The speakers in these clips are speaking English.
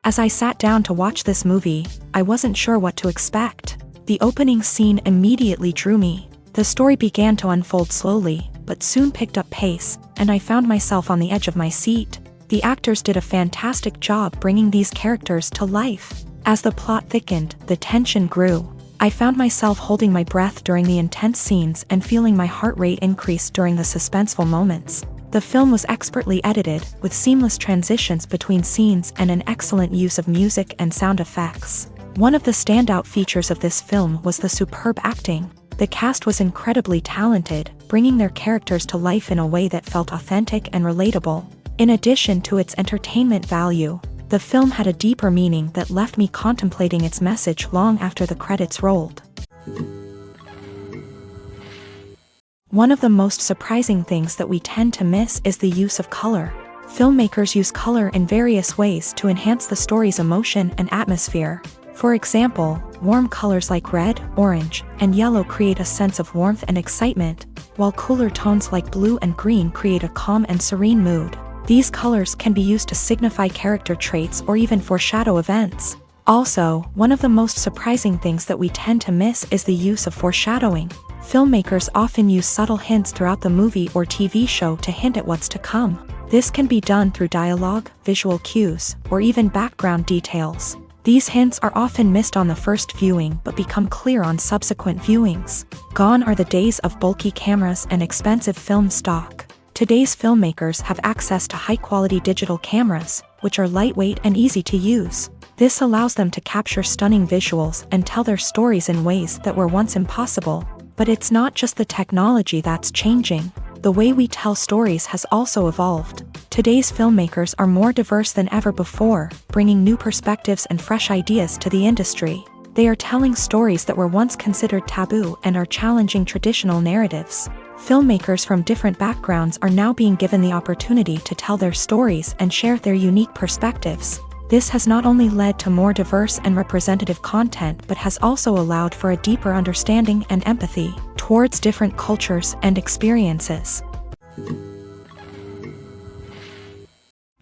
As I sat down to watch this movie, I wasn't sure what to expect. The opening scene immediately drew me. The story began to unfold slowly, but soon picked up pace, and I found myself on the edge of my seat. The actors did a fantastic job bringing these characters to life. As the plot thickened, the tension grew. I found myself holding my breath during the intense scenes and feeling my heart rate increase during the suspenseful moments. The film was expertly edited, with seamless transitions between scenes and an excellent use of music and sound effects. One of the standout features of this film was the superb acting. The cast was incredibly talented, bringing their characters to life in a way that felt authentic and relatable. In addition to its entertainment value, the film had a deeper meaning that left me contemplating its message long after the credits rolled. One of the most surprising things that we tend to miss is the use of color. Filmmakers use color in various ways to enhance the story's emotion and atmosphere. For example, warm colors like red, orange, and yellow create a sense of warmth and excitement, while cooler tones like blue and green create a calm and serene mood. These colors can be used to signify character traits or even foreshadow events. Also, one of the most surprising things that we tend to miss is the use of foreshadowing. Filmmakers often use subtle hints throughout the movie or TV show to hint at what's to come. This can be done through dialogue, visual cues, or even background details. These hints are often missed on the first viewing but become clear on subsequent viewings. Gone are the days of bulky cameras and expensive film stock. Today's filmmakers have access to high-quality digital cameras, which are lightweight and easy to use. This allows them to capture stunning visuals and tell their stories in ways that were once impossible. But it's not just the technology that's changing. The way we tell stories has also evolved. Today's filmmakers are more diverse than ever before, bringing new perspectives and fresh ideas to the industry. They are telling stories that were once considered taboo and are challenging traditional narratives. Filmmakers from different backgrounds are now being given the opportunity to tell their stories and share their unique perspectives. This has not only led to more diverse and representative content but has also allowed for a deeper understanding and empathy towards different cultures and experiences.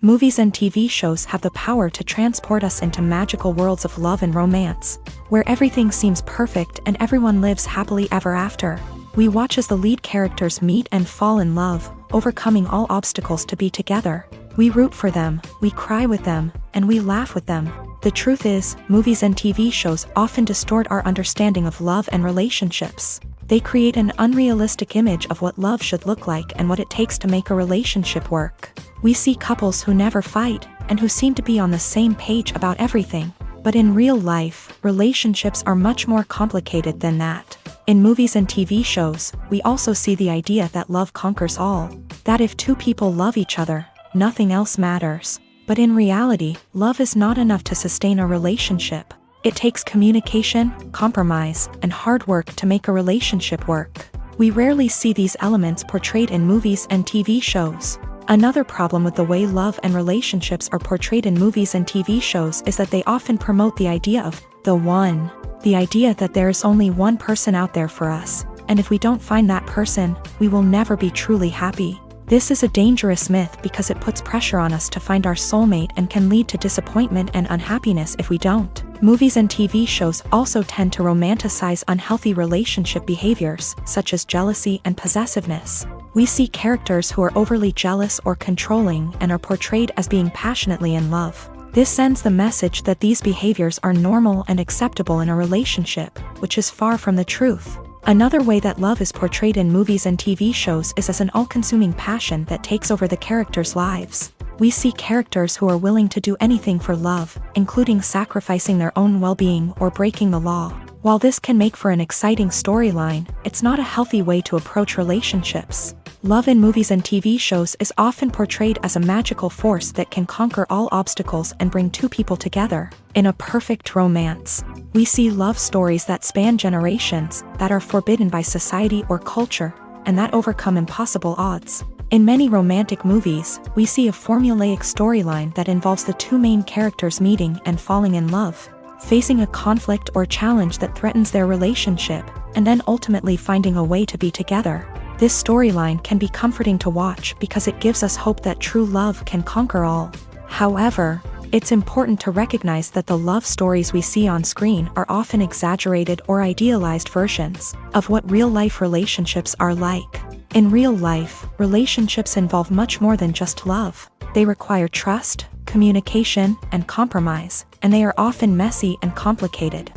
Movies and TV shows have the power to transport us into magical worlds of love and romance, where everything seems perfect and everyone lives happily ever after. We watch as the lead characters meet and fall in love, overcoming all obstacles to be together. We root for them, we cry with them, and we laugh with them. The truth is, movies and TV shows often distort our understanding of love and relationships. They create an unrealistic image of what love should look like and what it takes to make a relationship work. We see couples who never fight, and who seem to be on the same page about everything. But in real life, relationships are much more complicated than that. In movies and TV shows, we also see the idea that love conquers all. That if two people love each other, nothing else matters. But in reality, love is not enough to sustain a relationship. It takes communication, compromise, and hard work to make a relationship work. We rarely see these elements portrayed in movies and TV shows. Another problem with the way love and relationships are portrayed in movies and TV shows is that they often promote the idea of the one. The idea that there is only one person out there for us, and if we don't find that person, we will never be truly happy. This is a dangerous myth because it puts pressure on us to find our soulmate and can lead to disappointment and unhappiness if we don't. Movies and TV shows also tend to romanticize unhealthy relationship behaviors, such as jealousy and possessiveness. We see characters who are overly jealous or controlling and are portrayed as being passionately in love. This sends the message that these behaviors are normal and acceptable in a relationship, which is far from the truth. Another way that love is portrayed in movies and TV shows is as an all-consuming passion that takes over the characters' lives. We see characters who are willing to do anything for love, including sacrificing their own well-being or breaking the law. While this can make for an exciting storyline, it's not a healthy way to approach relationships. Love in movies and TV shows is often portrayed as a magical force that can conquer all obstacles and bring two people together in a perfect romance. We see love stories that span generations, that are forbidden by society or culture, and that overcome impossible odds. In many romantic movies, we see a formulaic storyline that involves the two main characters meeting and falling in love, facing a conflict or challenge that threatens their relationship, and then ultimately finding a way to be together. This storyline can be comforting to watch because it gives us hope that true love can conquer all. However, It's important to recognize that the love stories we see on screen are often exaggerated or idealized versions of what real-life relationships are like. In real life, relationships involve much more than just love. They require trust, communication, and compromise, and they are often messy and complicated.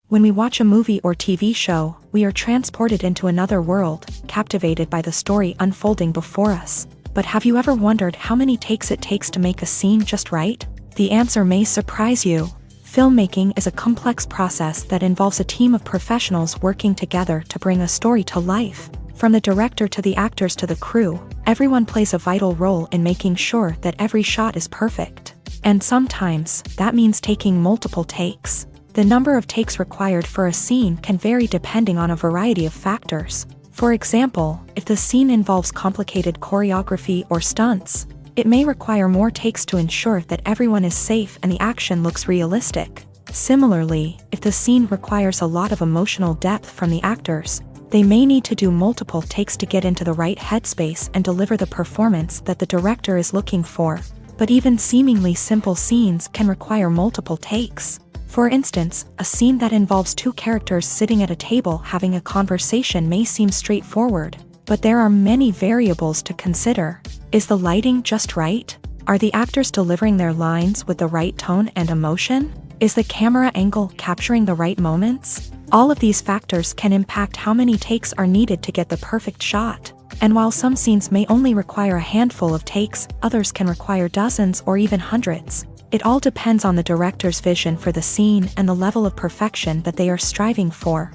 When we watch a movie or TV show, we are transported into another world, captivated by the story unfolding before us. But have you ever wondered how many takes it takes to make a scene just right? The answer may surprise you. Filmmaking is a complex process that involves a team of professionals working together to bring a story to life. From the director to the actors to the crew, everyone plays a vital role in making sure that every shot is perfect. And sometimes, that means taking multiple takes. The number of takes required for a scene can vary depending on a variety of factors. For example, if the scene involves complicated choreography or stunts, it may require more takes to ensure that everyone is safe and the action looks realistic. Similarly, if the scene requires a lot of emotional depth from the actors, they may need to do multiple takes to get into the right headspace and deliver the performance that the director is looking for. But even seemingly simple scenes can require multiple takes. For instance, a scene that involves two characters sitting at a table having a conversation may seem straightforward, but there are many variables to consider. Is the lighting just right? Are the actors delivering their lines with the right tone and emotion? Is the camera angle capturing the right moments? All of these factors can impact how many takes are needed to get the perfect shot. And while some scenes may only require a handful of takes, others can require dozens or even hundreds. It all depends on the director's vision for the scene and the level of perfection that they are striving for.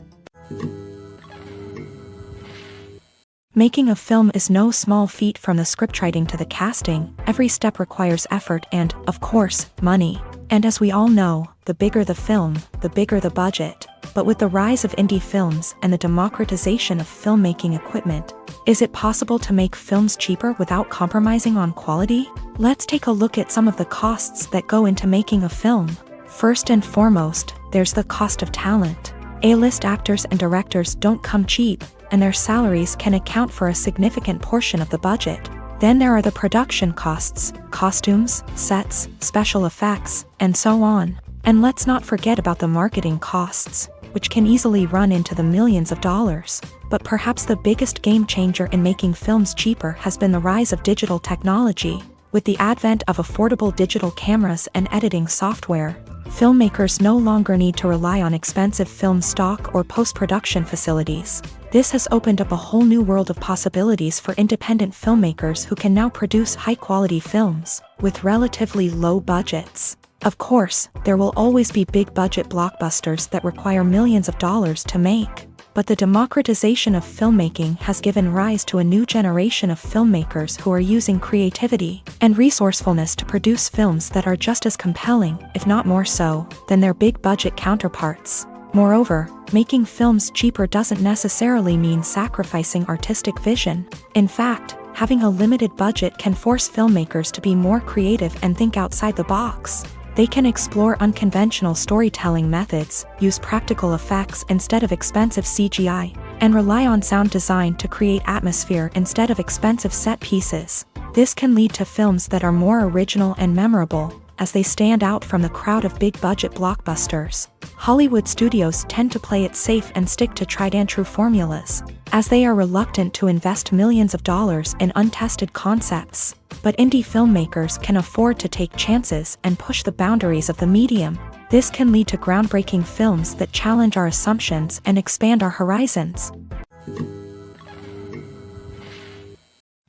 Making a film is no small feat. From the scriptwriting to the casting, every step requires effort and, of course, money. And as we all know, the bigger the film, the bigger the budget. But with the rise of indie films and the democratization of filmmaking equipment, is it possible to make films cheaper without compromising on quality? Let's take a look at some of the costs that go into making a film. First and foremost, there's the cost of talent. A-list actors and directors don't come cheap, and their salaries can account for a significant portion of the budget. Then there are the production costs, costumes, sets, special effects, and so on. And let's not forget about the marketing costs, which can easily run into the millions of dollars. But perhaps the biggest game changer in making films cheaper has been the rise of digital technology. With the advent of affordable digital cameras and editing software, filmmakers no longer need to rely on expensive film stock or post-production facilities. This has opened up a whole new world of possibilities for independent filmmakers who can now produce high-quality films with relatively low budgets. Of course, there will always be big-budget blockbusters that require millions of dollars to make. But the democratization of filmmaking has given rise to a new generation of filmmakers who are using creativity and resourcefulness to produce films that are just as compelling, if not more so, than their big-budget counterparts. Moreover, making films cheaper doesn't necessarily mean sacrificing artistic vision. In fact, having a limited budget can force filmmakers to be more creative and think outside the box. They can explore unconventional storytelling methods, use practical effects instead of expensive CGI, and rely on sound design to create atmosphere instead of expensive set pieces. This can lead to films that are more original and memorable, as they stand out from the crowd of big-budget blockbusters. Hollywood studios tend to play it safe and stick to tried-and-true formulas, as they are reluctant to invest millions of dollars in untested concepts. But indie filmmakers can afford to take chances and push the boundaries of the medium. This can lead to groundbreaking films that challenge our assumptions and expand our horizons.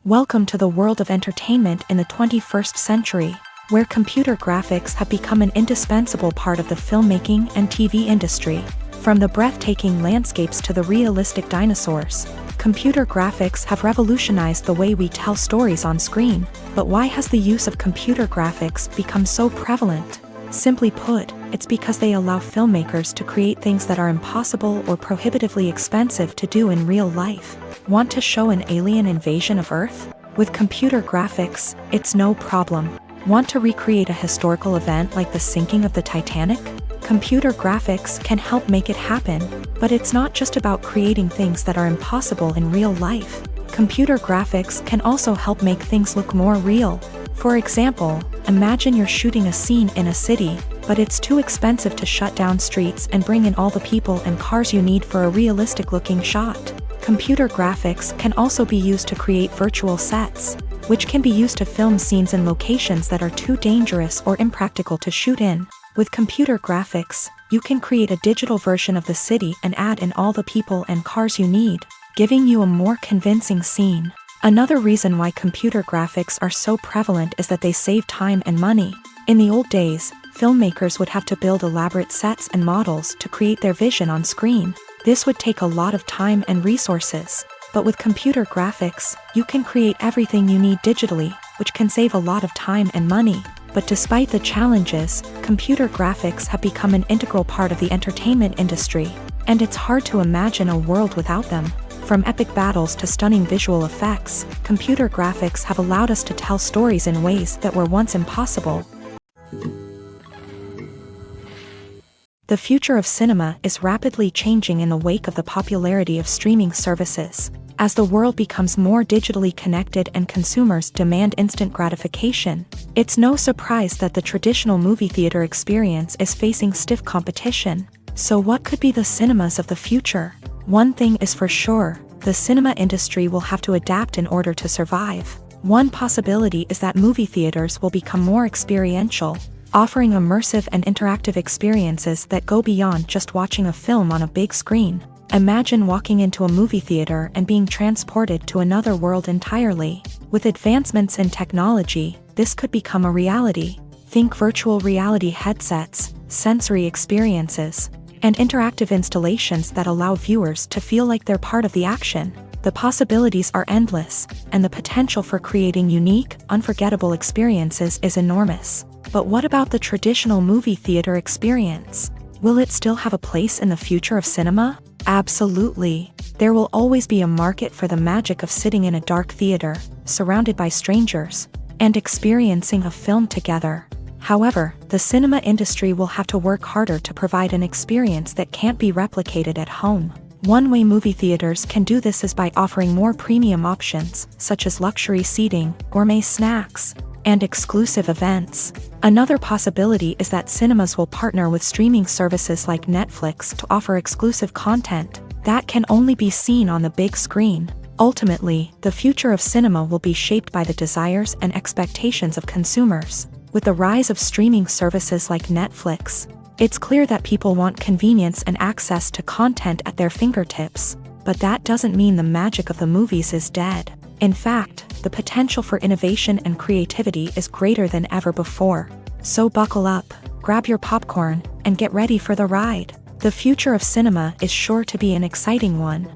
Welcome to the world of entertainment in the 21st century, where computer graphics have become an indispensable part of the filmmaking and TV industry. From the breathtaking landscapes to the realistic dinosaurs, computer graphics have revolutionized the way we tell stories on screen. But why has the use of computer graphics become so prevalent? Simply put, it's because they allow filmmakers to create things that are impossible or prohibitively expensive to do in real life. Want to show an alien invasion of Earth? With computer graphics, it's no problem. Want to recreate a historical event like the sinking of the Titanic? Computer graphics can help make it happen, but it's not just about creating things that are impossible in real life. Computer graphics can also help make things look more real. For example, imagine you're shooting a scene in a city, but it's too expensive to shut down streets and bring in all the people and cars you need for a realistic-looking shot. Computer graphics can also be used to create virtual sets, which can be used to film scenes in locations that are too dangerous or impractical to shoot in. With computer graphics, you can create a digital version of the city and add in all the people and cars you need, giving you a more convincing scene. Another reason why computer graphics are so prevalent is that they save time and money. In the old days, filmmakers would have to build elaborate sets and models to create their vision on screen. This would take a lot of time and resources. But with computer graphics, you can create everything you need digitally, which can save a lot of time and money. But despite the challenges, computer graphics have become an integral part of the entertainment industry, and it's hard to imagine a world without them. From epic battles to stunning visual effects, computer graphics have allowed us to tell stories in ways that were once impossible. The future of cinema is rapidly changing in the wake of the popularity of streaming services. As the world becomes more digitally connected and consumers demand instant gratification, it's no surprise that the traditional movie theater experience is facing stiff competition. So what could be the cinemas of the future? One thing is for sure, the cinema industry will have to adapt in order to survive. One possibility is that movie theaters will become more experiential, offering immersive and interactive experiences that go beyond just watching a film on a big screen. Imagine walking into a movie theater and being transported to another world entirely. With advancements in technology, this could become a reality. Think virtual reality headsets, sensory experiences, and interactive installations that allow viewers to feel like they're part of the action. The possibilities are endless, and the potential for creating unique, unforgettable experiences is enormous. But what about the traditional movie theater experience? Will it still have a place in the future of cinema? Absolutely. There will always be a market for the magic of sitting in a dark theater, surrounded by strangers, and experiencing a film together. However, the cinema industry will have to work harder to provide an experience that can't be replicated at home. One way movie theaters can do this is by offering more premium options, such as luxury seating, gourmet snacks, and exclusive events. Another possibility is that cinemas will partner with streaming services like Netflix to offer exclusive content that can only be seen on the big screen. Ultimately, the future of cinema will be shaped by the desires and expectations of consumers. With the rise of streaming services like Netflix, it's clear that people want convenience and access to content at their fingertips. But that doesn't mean the magic of the movies is dead. In fact, the potential for innovation and creativity is greater than ever before. So buckle up, grab your popcorn, and get ready for the ride. The future of cinema is sure to be an exciting one.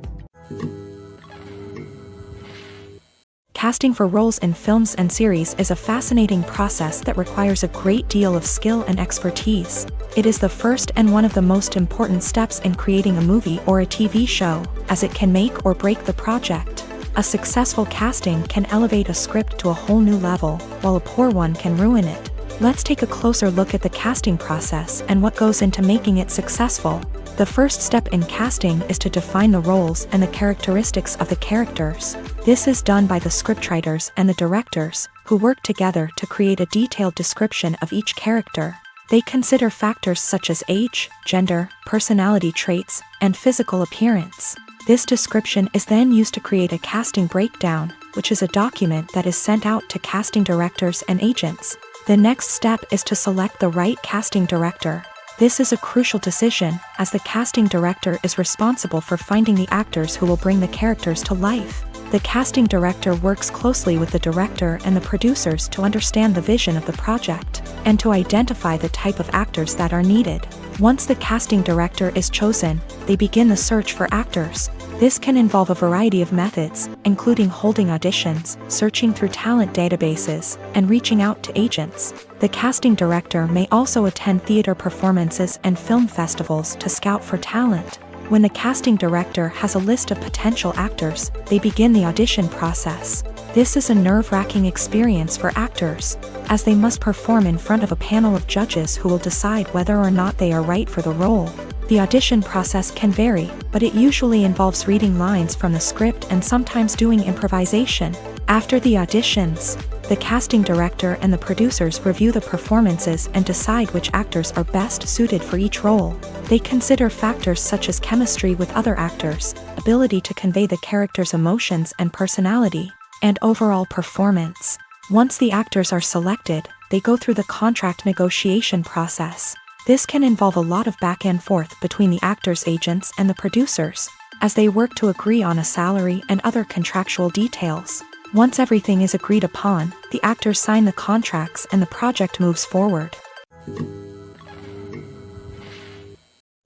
Casting for roles in films and series is a fascinating process that requires a great deal of skill and expertise. It is the first and one of the most important steps in creating a movie or a TV show, as it can make or break the project. A successful casting can elevate a script to a whole new level, while a poor one can ruin it. Let's take a closer look at the casting process and what goes into making it successful. The first step in casting is to define the roles and the characteristics of the characters. This is done by the scriptwriters and the directors, who work together to create a detailed description of each character. They consider factors such as age, gender, personality traits, and physical appearance. This description is then used to create a casting breakdown, which is a document that is sent out to casting directors and agents. The next step is to select the right casting director. This is a crucial decision, as the casting director is responsible for finding the actors who will bring the characters to life. The casting director works closely with the director and the producers to understand the vision of the project, and to identify the type of actors that are needed. Once the casting director is chosen, they begin the search for actors. This can involve a variety of methods, including holding auditions, searching through talent databases, and reaching out to agents. The casting director may also attend theater performances and film festivals to scout for talent. When the casting director has a list of potential actors, they begin the audition process. This is a nerve-wracking experience for actors, as they must perform in front of a panel of judges who will decide whether or not they are right for the role. The audition process can vary, but it usually involves reading lines from the script and sometimes doing improvisation. After the auditions, the casting director and the producers review the performances and decide which actors are best suited for each role. They consider factors such as chemistry with other actors, ability to convey the character's emotions and personality, and overall performance. Once the actors are selected, they go through the contract negotiation process. This can involve a lot of back and forth between the actors' agents and the producers, as they work to agree on a salary and other contractual details. Once everything is agreed upon, the actors sign the contracts and the project moves forward.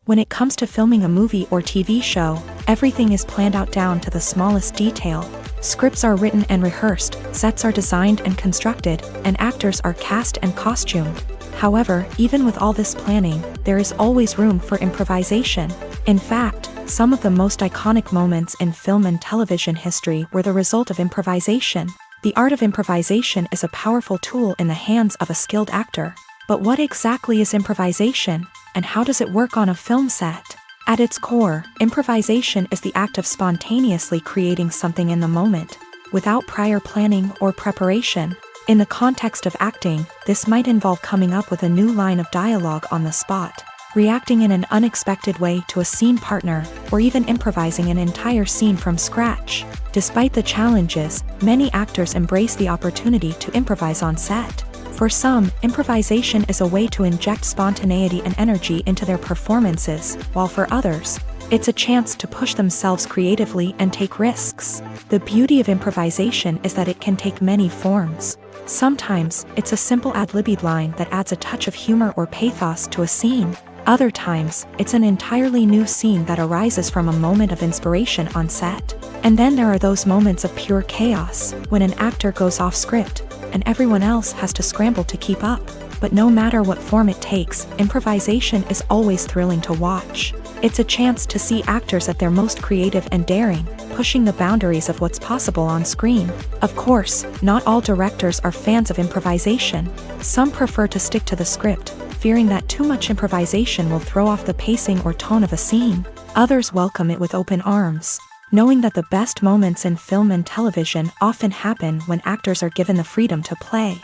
When it comes to filming a movie or TV show, everything is planned out down to the smallest detail. Scripts are written and rehearsed, sets are designed and constructed, and actors are cast and costumed. However, even with all this planning, there is always room for improvisation. In fact, some of the most iconic moments in film and television history were the result of improvisation. The art of improvisation is a powerful tool in the hands of a skilled actor. But what exactly is improvisation, and how does it work on a film set? At its core, improvisation is the act of spontaneously creating something in the moment, without prior planning or preparation. In the context of acting, this might involve coming up with a new line of dialogue on the spot, reacting in an unexpected way to a scene partner, or even improvising an entire scene from scratch. Despite the challenges, many actors embrace the opportunity to improvise on set. For some, improvisation is a way to inject spontaneity and energy into their performances, while for others, it's a chance to push themselves creatively and take risks. The beauty of improvisation is that it can take many forms. Sometimes, it's a simple ad-libbed line that adds a touch of humor or pathos to a scene. Other times, it's an entirely new scene that arises from a moment of inspiration on set. And then there are those moments of pure chaos, when an actor goes off script, and everyone else has to scramble to keep up. But no matter what form it takes, improvisation is always thrilling to watch. It's a chance to see actors at their most creative and daring, pushing the boundaries of what's possible on screen. Of course, not all directors are fans of improvisation. Some prefer to stick to the script, fearing that too much improvisation will throw off the pacing or tone of a scene. Others welcome it with open arms, knowing that the best moments in film and television often happen when actors are given the freedom to play.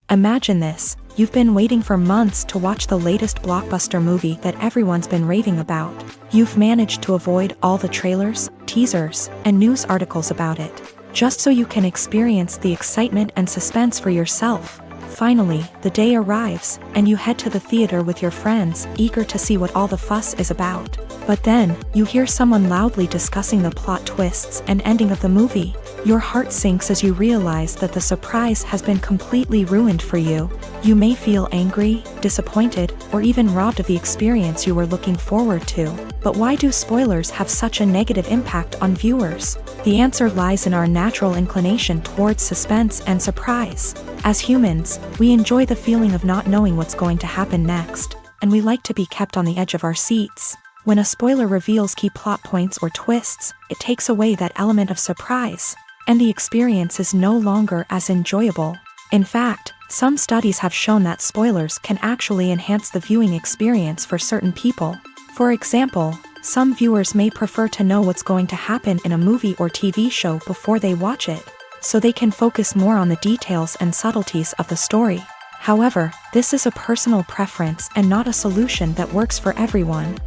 Imagine this: you've been waiting for months to watch the latest blockbuster movie that everyone's been raving about. You've managed to avoid all the trailers, teasers, and news articles about it, just so you can experience the excitement and suspense for yourself. Finally, the day arrives, and you head to the theater with your friends, eager to see what all the fuss is about. But then, you hear someone loudly discussing the plot twists and ending of the movie. Your heart sinks as you realize that the surprise has been completely ruined for you. You may feel angry, disappointed, or even robbed of the experience you were looking forward to. But why do spoilers have such a negative impact on viewers? The answer lies in our natural inclination towards suspense and surprise. As humans, we enjoy the feeling of not knowing what's going to happen next, and we like to be kept on the edge of our seats. When a spoiler reveals key plot points or twists, it takes away that element of surprise, and the experience is no longer as enjoyable. In fact, some studies have shown that spoilers can actually enhance the viewing experience for certain people. For example, some viewers may prefer to know what's going to happen in a movie or TV show before they watch it, so they can focus more on the details and subtleties of the story. However, this is a personal preference and not a solution that works for everyone.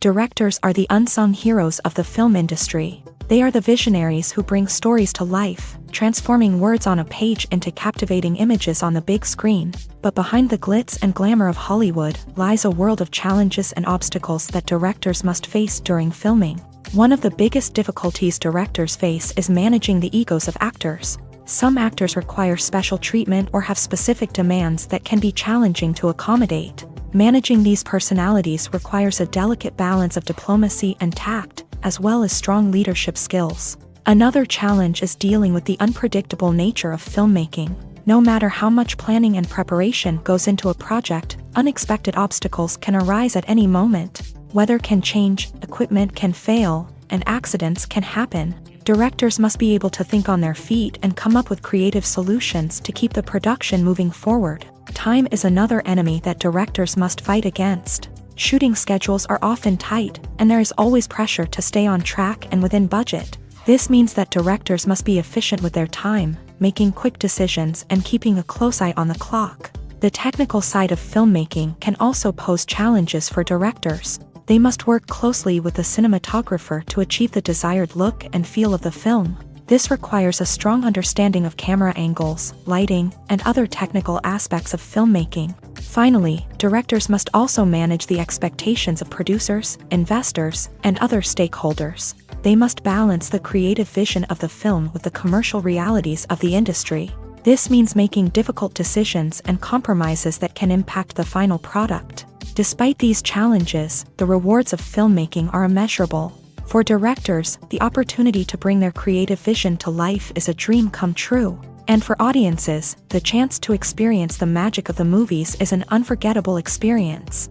Directors are the unsung heroes of the film industry. They are the visionaries who bring stories to life, transforming words on a page into captivating images on the big screen. But behind the glitz and glamour of Hollywood lies a world of challenges and obstacles that directors must face during filming. One of the biggest difficulties directors face is managing the egos of actors. Some actors require special treatment or have specific demands that can be challenging to accommodate. Managing these personalities requires a delicate balance of diplomacy and tact, as well as strong leadership skills. Another challenge is dealing with the unpredictable nature of filmmaking. No matter how much planning and preparation goes into a project, unexpected obstacles can arise at any moment. Weather can change, equipment can fail, and accidents can happen. Directors must be able to think on their feet and come up with creative solutions to keep the production moving forward. Time is another enemy that directors must fight against. Shooting schedules are often tight, and there is always pressure to stay on track and within budget. This means that directors must be efficient with their time, making quick decisions and keeping a close eye on the clock. The technical side of filmmaking can also pose challenges for directors. They must work closely with the cinematographer to achieve the desired look and feel of the film. This requires a strong understanding of camera angles, lighting, and other technical aspects of filmmaking. Finally, directors must also manage the expectations of producers, investors, and other stakeholders. They must balance the creative vision of the film with the commercial realities of the industry. This means making difficult decisions and compromises that can impact the final product. Despite these challenges, the rewards of filmmaking are immeasurable. For directors, the opportunity to bring their creative vision to life is a dream come true. And for audiences, the chance to experience the magic of the movies is an unforgettable experience.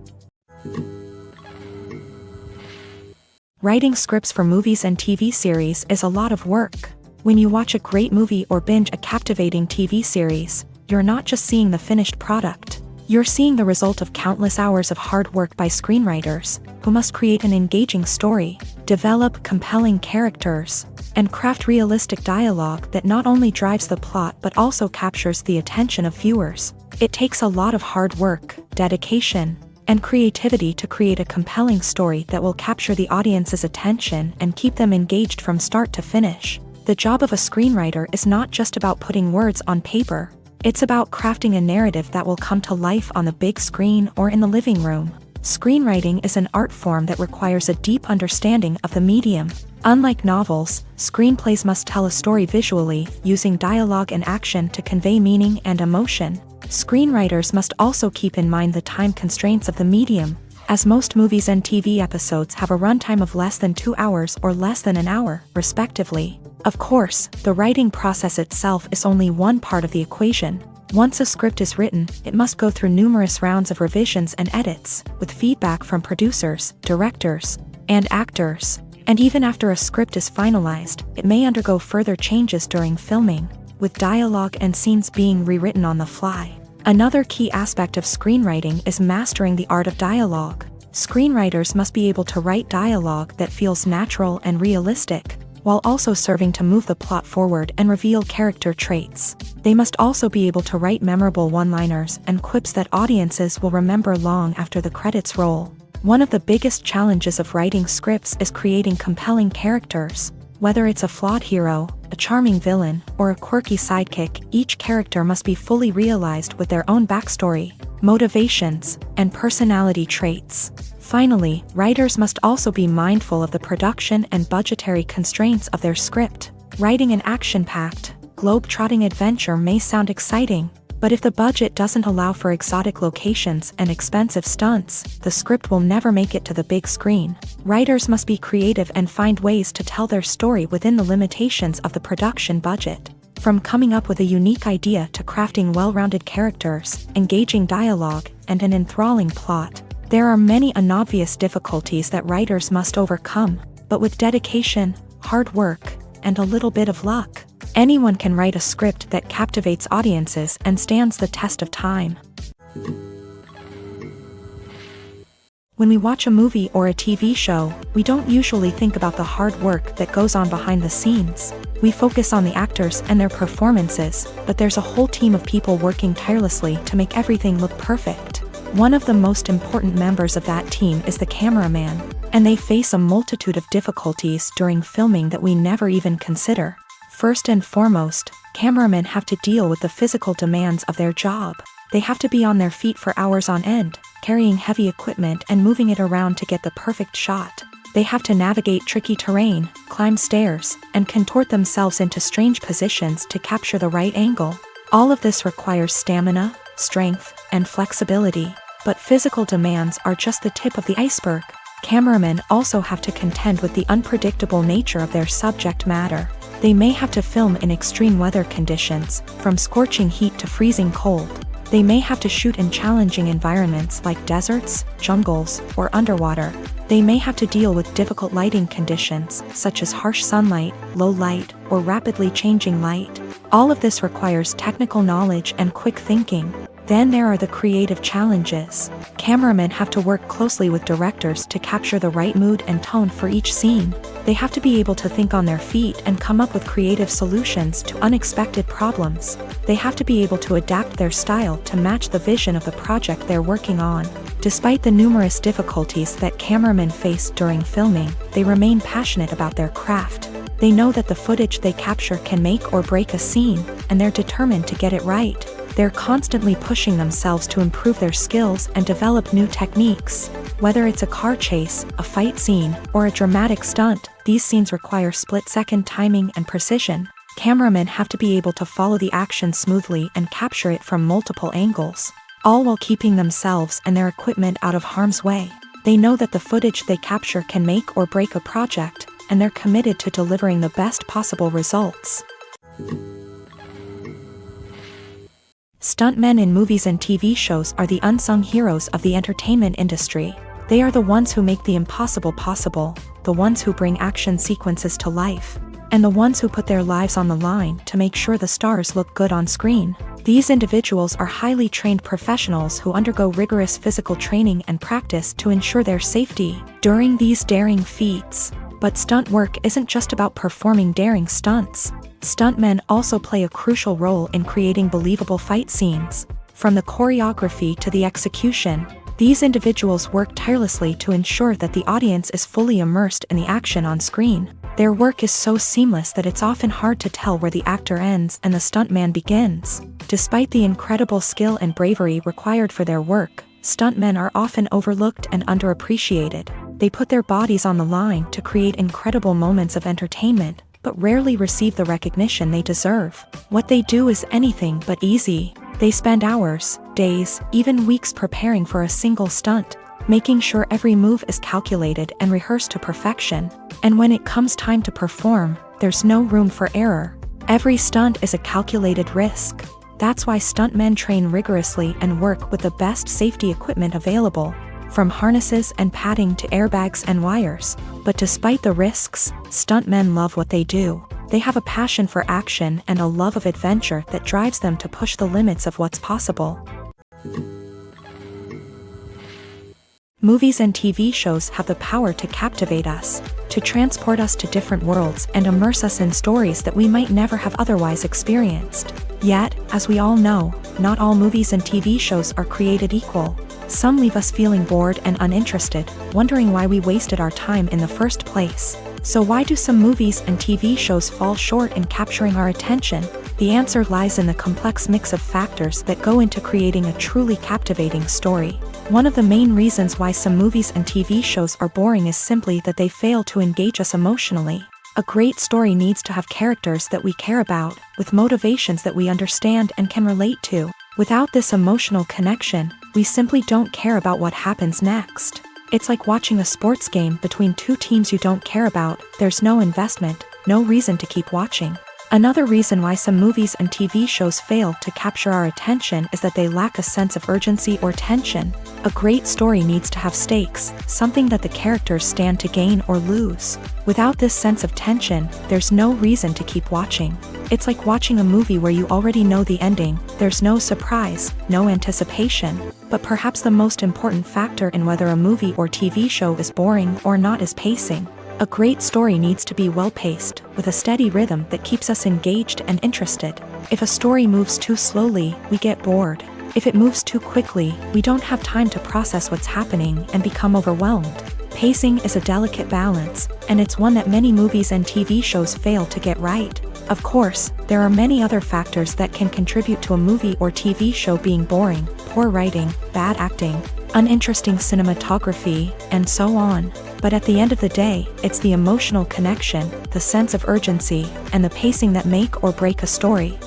Writing scripts for movies and TV series is a lot of work. When you watch a great movie or binge a captivating TV series, you're not just seeing the finished product. You're seeing the result of countless hours of hard work by screenwriters, who must create an engaging story, develop compelling characters, and craft realistic dialogue that not only drives the plot but also captures the attention of viewers. It takes a lot of hard work, dedication, and creativity to create a compelling story that will capture the audience's attention and keep them engaged from start to finish. The job of a screenwriter is not just about putting words on paper. It's about crafting a narrative that will come to life on the big screen or in the living room. Screenwriting is an art form that requires a deep understanding of the medium. Unlike novels, screenplays must tell a story visually, using dialogue and action to convey meaning and emotion. Screenwriters must also keep in mind the time constraints of the medium, as most movies and TV episodes have a runtime of less than 2 hours or less than an hour, respectively. Of course, the writing process itself is only one part of the equation. Once a script is written, it must go through numerous rounds of revisions and edits, with feedback from producers, directors, and actors. And even after a script is finalized, it may undergo further changes during filming, with dialogue and scenes being rewritten on the fly. Another key aspect of screenwriting is mastering the art of dialogue. Screenwriters must be able to write dialogue that feels natural and realistic, while also serving to move the plot forward and reveal character traits. They must also be able to write memorable one-liners and quips that audiences will remember long after the credits roll. One of the biggest challenges of writing scripts is creating compelling characters. Whether it's a flawed hero, a charming villain, or a quirky sidekick, each character must be fully realized with their own backstory, motivations, and personality traits. Finally, writers must also be mindful of the production and budgetary constraints of their script. Writing an action-packed, globe-trotting adventure may sound exciting, but if the budget doesn't allow for exotic locations and expensive stunts, the script will never make it to the big screen. Writers must be creative and find ways to tell their story within the limitations of the production budget. From coming up with a unique idea to crafting well-rounded characters, engaging dialogue, and an enthralling plot, there are many unobvious difficulties that writers must overcome, but with dedication, hard work, and a little bit of luck, anyone can write a script that captivates audiences and stands the test of time. When we watch a movie or a TV show, we don't usually think about the hard work that goes on behind the scenes. We focus on the actors and their performances, but there's a whole team of people working tirelessly to make everything look perfect. One of the most important members of that team is the cameraman, and they face a multitude of difficulties during filming that we never even consider. First and foremost, cameramen have to deal with the physical demands of their job. They have to be on their feet for hours on end, carrying heavy equipment and moving it around to get the perfect shot. They have to navigate tricky terrain, climb stairs, and contort themselves into strange positions to capture the right angle. All of this requires stamina, strength, and flexibility. But physical demands are just the tip of the iceberg. Cameramen also have to contend with the unpredictable nature of their subject matter. They may have to film in extreme weather conditions, from scorching heat to freezing cold. They may have to shoot in challenging environments like deserts, jungles, or underwater. They may have to deal with difficult lighting conditions, such as harsh sunlight, low light, or rapidly changing light. All of this requires technical knowledge and quick thinking. Then there are the creative challenges. Cameramen have to work closely with directors to capture the right mood and tone for each scene. They have to be able to think on their feet and come up with creative solutions to unexpected problems. They have to be able to adapt their style to match the vision of the project they're working on. Despite the numerous difficulties that cameramen face during filming, they remain passionate about their craft. They know that the footage they capture can make or break a scene, and they're determined to get it right. They're constantly pushing themselves to improve their skills and develop new techniques. Whether it's a car chase, a fight scene, or a dramatic stunt, these scenes require split-second timing and precision. Cameramen have to be able to follow the action smoothly and capture it from multiple angles, all while keeping themselves and their equipment out of harm's way. They know that the footage they capture can make or break a project, and they're committed to delivering the best possible results. Stuntmen in movies and TV shows are the unsung heroes of the entertainment industry. They are the ones who make the impossible possible, the ones who bring action sequences to life, and the ones who put their lives on the line to make sure the stars look good on screen. These individuals are highly trained professionals who undergo rigorous physical training and practice to ensure their safety during these daring feats. But stunt work isn't just about performing daring stunts. Stuntmen also play a crucial role in creating believable fight scenes. From the choreography to the execution, these individuals work tirelessly to ensure that the audience is fully immersed in the action on screen. Their work is so seamless that it's often hard to tell where the actor ends and the stuntman begins. Despite the incredible skill and bravery required for their work, stuntmen are often overlooked and underappreciated. They put their bodies on the line to create incredible moments of entertainment, but rarely receive the recognition they deserve. What they do is anything but easy. They spend hours, days, even weeks preparing for a single stunt, making sure every move is calculated and rehearsed to perfection. And when it comes time to perform, there's no room for error. Every stunt is a calculated risk. That's why stuntmen train rigorously and work with the best safety equipment available, from harnesses and padding to airbags and wires. But despite the risks, stuntmen love what they do. They have a passion for action and a love of adventure that drives them to push the limits of what's possible. Movies and TV shows have the power to captivate us, to transport us to different worlds and immerse us in stories that we might never have otherwise experienced. Yet, as we all know, not all movies and TV shows are created equal. Some leave us feeling bored and uninterested, wondering why we wasted our time in the first place. So why do some movies and TV shows fall short in capturing our attention? The answer lies in the complex mix of factors that go into creating a truly captivating story. One of the main reasons why some movies and TV shows are boring is simply that they fail to engage us emotionally. A great story needs to have characters that we care about, with motivations that we understand and can relate to. Without this emotional connection, we simply don't care about what happens next. It's like watching a sports game between two teams you don't care about. There's no investment, no reason to keep watching. Another reason why some movies and TV shows fail to capture our attention is that they lack a sense of urgency or tension. A great story needs to have stakes, something that the characters stand to gain or lose. Without this sense of tension, there's no reason to keep watching. It's like watching a movie where you already know the ending. There's no surprise, no anticipation. But perhaps the most important factor in whether a movie or TV show is boring or not is pacing. A great story needs to be well-paced, with a steady rhythm that keeps us engaged and interested. If a story moves too slowly, we get bored. If it moves too quickly, we don't have time to process what's happening and become overwhelmed. Pacing is a delicate balance, and it's one that many movies and TV shows fail to get right. Of course, there are many other factors that can contribute to a movie or TV show being boring: poor writing, bad acting, uninteresting cinematography, and so on. But at the end of the day, it's the emotional connection, the sense of urgency, and the pacing that make or break a story.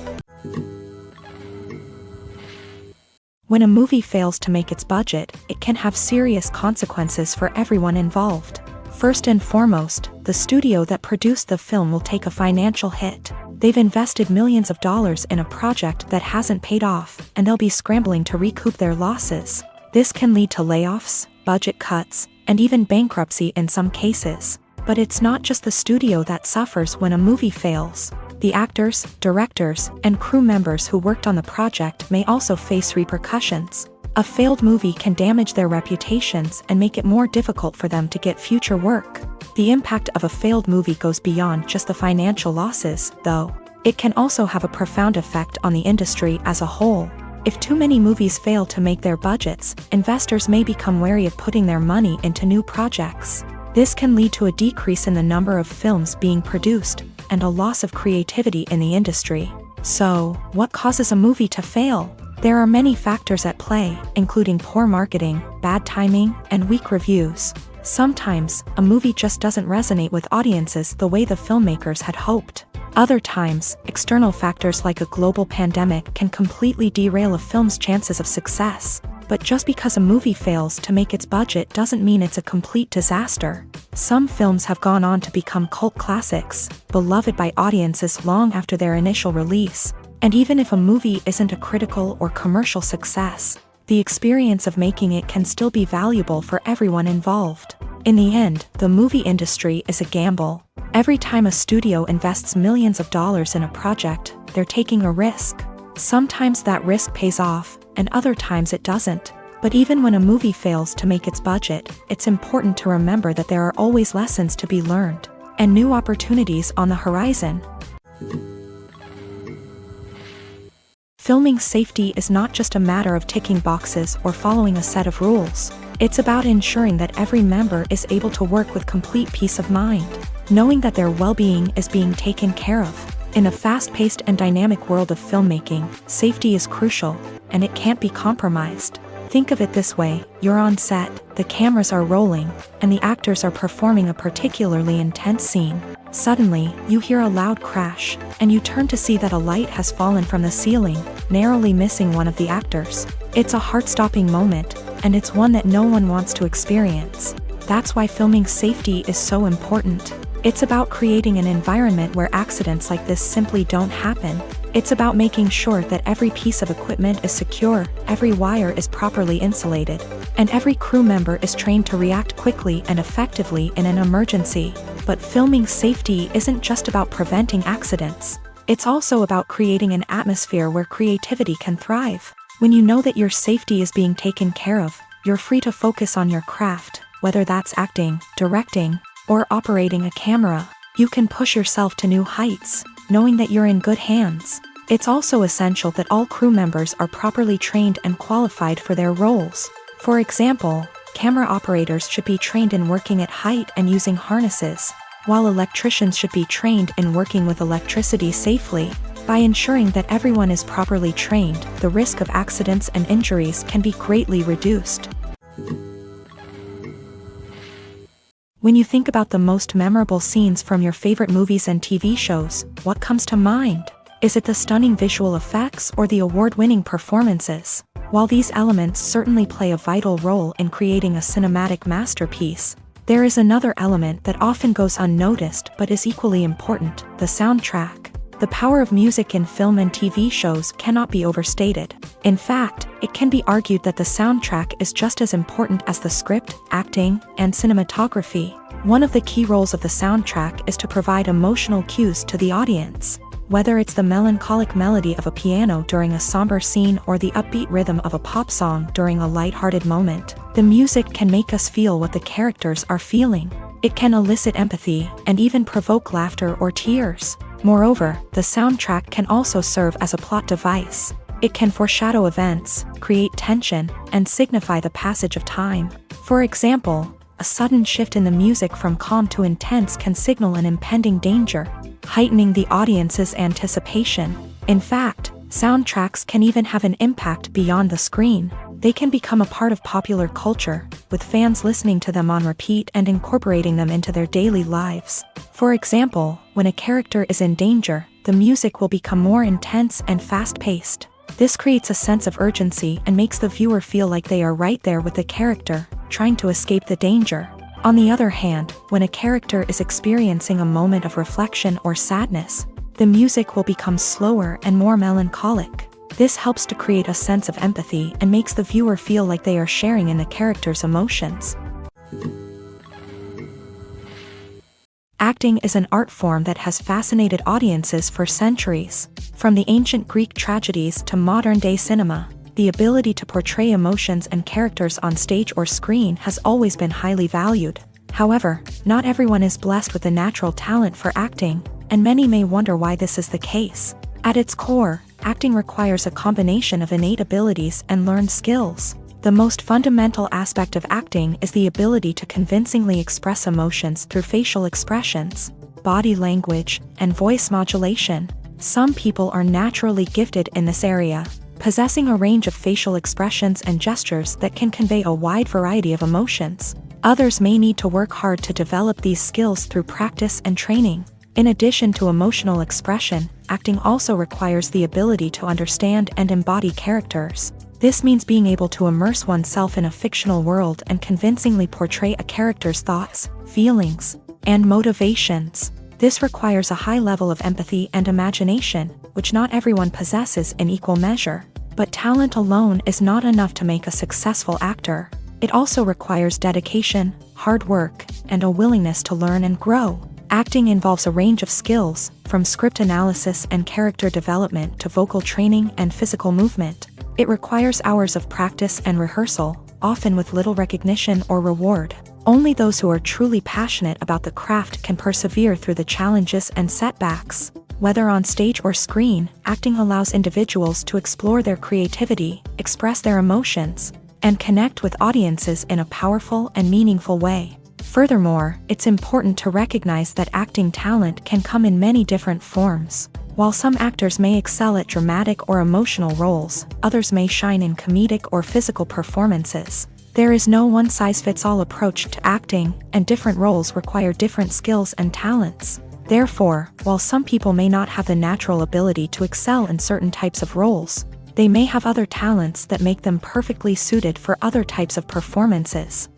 When a movie fails to make its budget, it can have serious consequences for everyone involved. First and foremost, the studio that produced the film will take a financial hit. They've invested millions of dollars in a project that hasn't paid off, and they'll be scrambling to recoup their losses. This can lead to layoffs, budget cuts, and even bankruptcy in some cases. But it's not just the studio that suffers when a movie fails. The actors, directors, and crew members who worked on the project may also face repercussions. A failed movie can damage their reputations and make it more difficult for them to get future work. The impact of a failed movie goes beyond just the financial losses, though. It can also have a profound effect on the industry as a whole. If too many movies fail to make their budgets, investors may become wary of putting their money into new projects. This can lead to a decrease in the number of films being produced, and a loss of creativity in the industry. So, what causes a movie to fail? There are many factors at play, including poor marketing, bad timing, and weak reviews. Sometimes, a movie just doesn't resonate with audiences the way the filmmakers had hoped. Other times, external factors like a global pandemic can completely derail a film's chances of success. But just because a movie fails to make its budget doesn't mean it's a complete disaster. Some films have gone on to become cult classics, beloved by audiences long after their initial release. And even if a movie isn't a critical or commercial success, the experience of making it can still be valuable for everyone involved. In the end, the movie industry is a gamble. Every time a studio invests millions of dollars in a project, they're taking a risk. Sometimes that risk pays off, and other times it doesn't. But even when a movie fails to make its budget, it's important to remember that there are always lessons to be learned, and new opportunities on the horizon. Filming safety is not just a matter of ticking boxes or following a set of rules. It's about ensuring that every member is able to work with complete peace of mind, knowing that their well-being is being taken care of. In a fast-paced and dynamic world of filmmaking, safety is crucial, and it can't be compromised. Think of it this way: you're on set, the cameras are rolling, and the actors are performing a particularly intense scene. Suddenly, you hear a loud crash, and you turn to see that a light has fallen from the ceiling, narrowly missing one of the actors. It's a heart-stopping moment, and it's one that no one wants to experience. That's why filming safety is so important. It's about creating an environment where accidents like this simply don't happen. It's about making sure that every piece of equipment is secure, every wire is properly insulated, and every crew member is trained to react quickly and effectively in an emergency. But filming safety isn't just about preventing accidents. It's also about creating an atmosphere where creativity can thrive. When you know that your safety is being taken care of, you're free to focus on your craft, whether that's acting, directing, or operating a camera. You can push yourself to new heights, knowing that you're in good hands. It's also essential that all crew members are properly trained and qualified for their roles. For example, camera operators should be trained in working at height and using harnesses, while electricians should be trained in working with electricity safely. By ensuring that everyone is properly trained, the risk of accidents and injuries can be greatly reduced. When you think about the most memorable scenes from your favorite movies and TV shows, what comes to mind? Is it the stunning visual effects or the award-winning performances? While these elements certainly play a vital role in creating a cinematic masterpiece, there is another element that often goes unnoticed but is equally important: the soundtrack. The power of music in film and TV shows cannot be overstated. In fact, it can be argued that the soundtrack is just as important as the script, acting, and cinematography. One of the key roles of the soundtrack is to provide emotional cues to the audience. Whether it's the melancholic melody of a piano during a somber scene or the upbeat rhythm of a pop song during a lighthearted moment, the music can make us feel what the characters are feeling. It can elicit empathy and even provoke laughter or tears. Moreover, the soundtrack can also serve as a plot device. It can foreshadow events, create tension, and signify the passage of time. For example, a sudden shift in the music from calm to intense can signal an impending danger, heightening the audience's anticipation. In fact, soundtracks can even have an impact beyond the screen. They can become a part of popular culture, with fans listening to them on repeat and incorporating them into their daily lives. For example, when a character is in danger, the music will become more intense and fast-paced. This creates a sense of urgency and makes the viewer feel like they are right there with the character, trying to escape the danger. On the other hand, when a character is experiencing a moment of reflection or sadness, The music will become slower and more melancholic. This helps to create a sense of empathy and makes the viewer feel like they are sharing in the character's emotions. Acting is an art form that has fascinated audiences for centuries. From the ancient Greek tragedies to modern-day cinema, the ability to portray emotions and characters on stage or screen has always been highly valued. However, not everyone is blessed with the natural talent for acting, and many may wonder why this is the case. At its core, acting requires a combination of innate abilities and learned skills. The most fundamental aspect of acting is the ability to convincingly express emotions through facial expressions, body language, and voice modulation. Some people are naturally gifted in this area, possessing a range of facial expressions and gestures that can convey a wide variety of emotions. Others may need to work hard to develop these skills through practice and training. In addition to emotional expression, acting also requires the ability to understand and embody characters. This means being able to immerse oneself in a fictional world and convincingly portray a character's thoughts, feelings, and motivations. This requires a high level of empathy and imagination, which not everyone possesses in equal measure. But talent alone is not enough to make a successful actor. It also requires dedication, hard work, and a willingness to learn and grow. Acting involves a range of skills, from script analysis and character development to vocal training and physical movement. It requires hours of practice and rehearsal, often with little recognition or reward. Only those who are truly passionate about the craft can persevere through the challenges and setbacks. Whether on stage or screen, acting allows individuals to explore their creativity, express their emotions, and connect with audiences in a powerful and meaningful way. Furthermore, it's important to recognize that acting talent can come in many different forms. While some actors may excel at dramatic or emotional roles, others may shine in comedic or physical performances. There is no one-size-fits-all approach to acting, and different roles require different skills and talents. Therefore, while some people may not have the natural ability to excel in certain types of roles, they may have other talents that make them perfectly suited for other types of performances.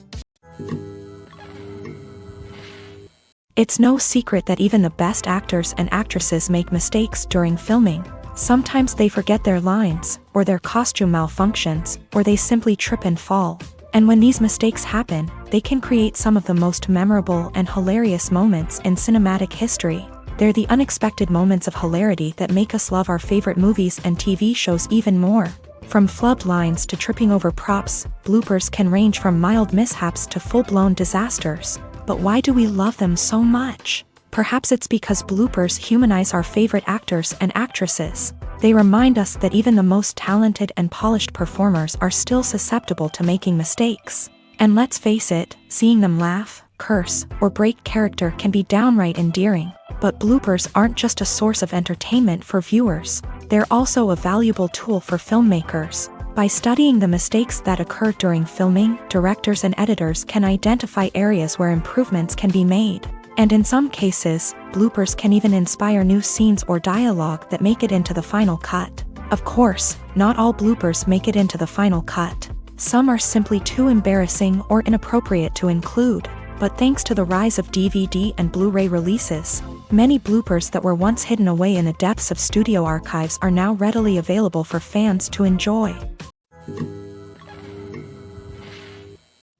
It's no secret that even the best actors and actresses make mistakes during filming. Sometimes they forget their lines, or their costume malfunctions, or they simply trip and fall. And when these mistakes happen, they can create some of the most memorable and hilarious moments in cinematic history. They're the unexpected moments of hilarity that make us love our favorite movies and TV shows even more. From flubbed lines to tripping over props, bloopers can range from mild mishaps to full-blown disasters. But why do we love them so much? Perhaps it's because bloopers humanize our favorite actors and actresses. They remind us that even the most talented and polished performers are still susceptible to making mistakes. And let's face it, seeing them laugh, curse, or break character can be downright endearing. But bloopers aren't just a source of entertainment for viewers. They're also a valuable tool for filmmakers. By studying the mistakes that occur during filming, directors and editors can identify areas where improvements can be made. And in some cases, bloopers can even inspire new scenes or dialogue that make it into the final cut. Of course, not all bloopers make it into the final cut. Some are simply too embarrassing or inappropriate to include. But thanks to the rise of DVD and Blu-ray releases, many bloopers that were once hidden away in the depths of studio archives are now readily available for fans to enjoy.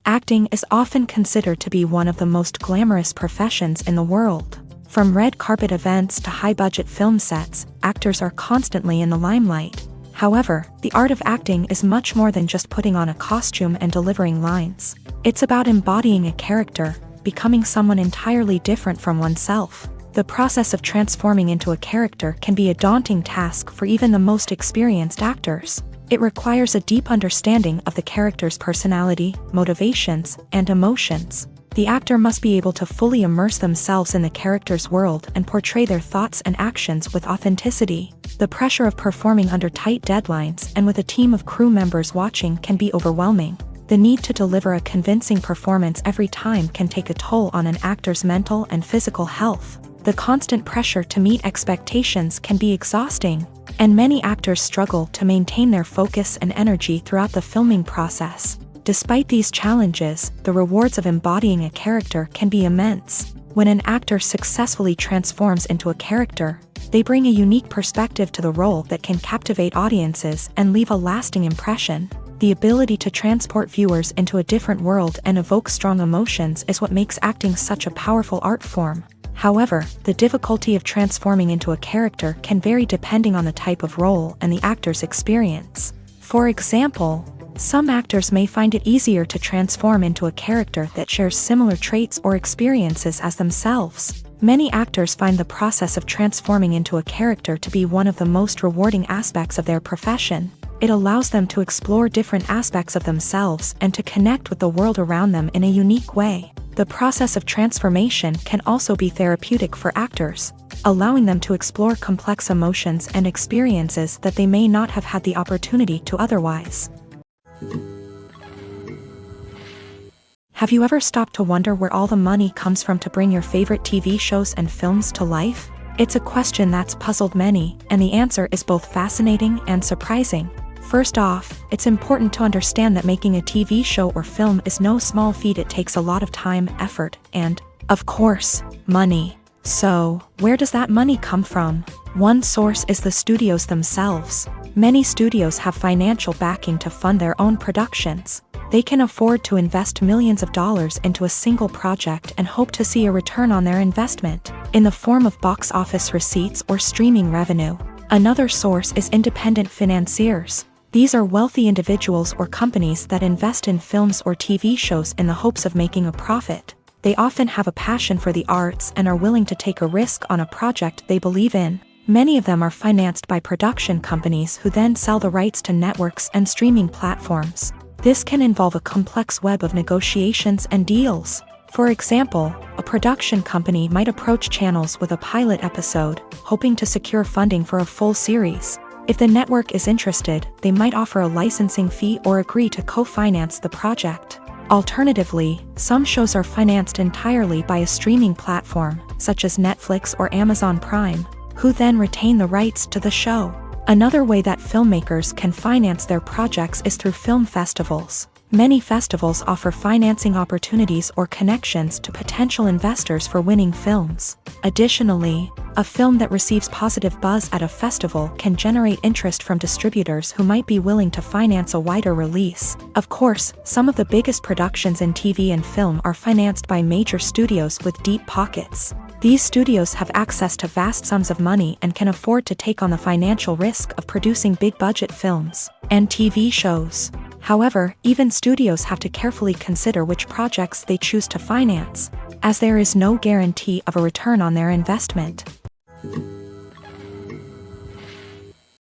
Acting is often considered to be one of the most glamorous professions in the world. From red carpet events to high-budget film sets, actors are constantly in the limelight. However, the art of acting is much more than just putting on a costume and delivering lines. It's about embodying a character, becoming someone entirely different from oneself. The process of transforming into a character can be a daunting task for even the most experienced actors. It requires a deep understanding of the character's personality, motivations, and emotions. The actor must be able to fully immerse themselves in the character's world and portray their thoughts and actions with authenticity. The pressure of performing under tight deadlines and with a team of crew members watching can be overwhelming. The need to deliver a convincing performance every time can take a toll on an actor's mental and physical health. The constant pressure to meet expectations can be exhausting, and many actors struggle to maintain their focus and energy throughout the filming process. Despite these challenges, the rewards of embodying a character can be immense. When an actor successfully transforms into a character, They bring a unique perspective to the role that can captivate audiences and leave a lasting impression. The ability to transport viewers into a different world and evoke strong emotions is what makes acting such a powerful art form. However, the difficulty of transforming into a character can vary depending on the type of role and the actor's experience. For example, some actors may find it easier to transform into a character that shares similar traits or experiences as themselves. Many actors find the process of transforming into a character to be one of the most rewarding aspects of their profession. It allows them to explore different aspects of themselves and to connect with the world around them in a unique way. The process of transformation can also be therapeutic for actors, allowing them to explore complex emotions and experiences that they may not have had the opportunity to otherwise. Have you ever stopped to wonder where all the money comes from to bring your favorite TV shows and films to life? It's a question that's puzzled many, and the answer is both fascinating and surprising. First off, it's important to understand that making a TV show or film is no small feat. It takes a lot of time, effort, and, of course, money. So, where does that money come from? One source is the studios themselves. Many studios have financial backing to fund their own productions. They can afford to invest millions of dollars into a single project and hope to see a return on their investment, in the form of box office receipts or streaming revenue. Another source is independent financiers. These are wealthy individuals or companies that invest in films or TV shows in the hopes of making a profit. They often have a passion for the arts and are willing to take a risk on a project they believe in. Many of them are financed by production companies who then sell the rights to networks and streaming platforms. This can involve a complex web of negotiations and deals. For example, a production company might approach channels with a pilot episode, hoping to secure funding for a full series. If the network is interested, they might offer a licensing fee or agree to co-finance the project. Alternatively, some shows are financed entirely by a streaming platform, such as Netflix or Amazon Prime, who then retain the rights to the show. Another way that filmmakers can finance their projects is through film festivals. Many festivals offer financing opportunities or connections to potential investors for winning films. Additionally, a film that receives positive buzz at a festival can generate interest from distributors who might be willing to finance a wider release. Of course, some of the biggest productions in TV and film are financed by major studios with deep pockets. These studios have access to vast sums of money and can afford to take on the financial risk of producing big-budget films and TV shows. However, even studios have to carefully consider which projects they choose to finance, as there is no guarantee of a return on their investment.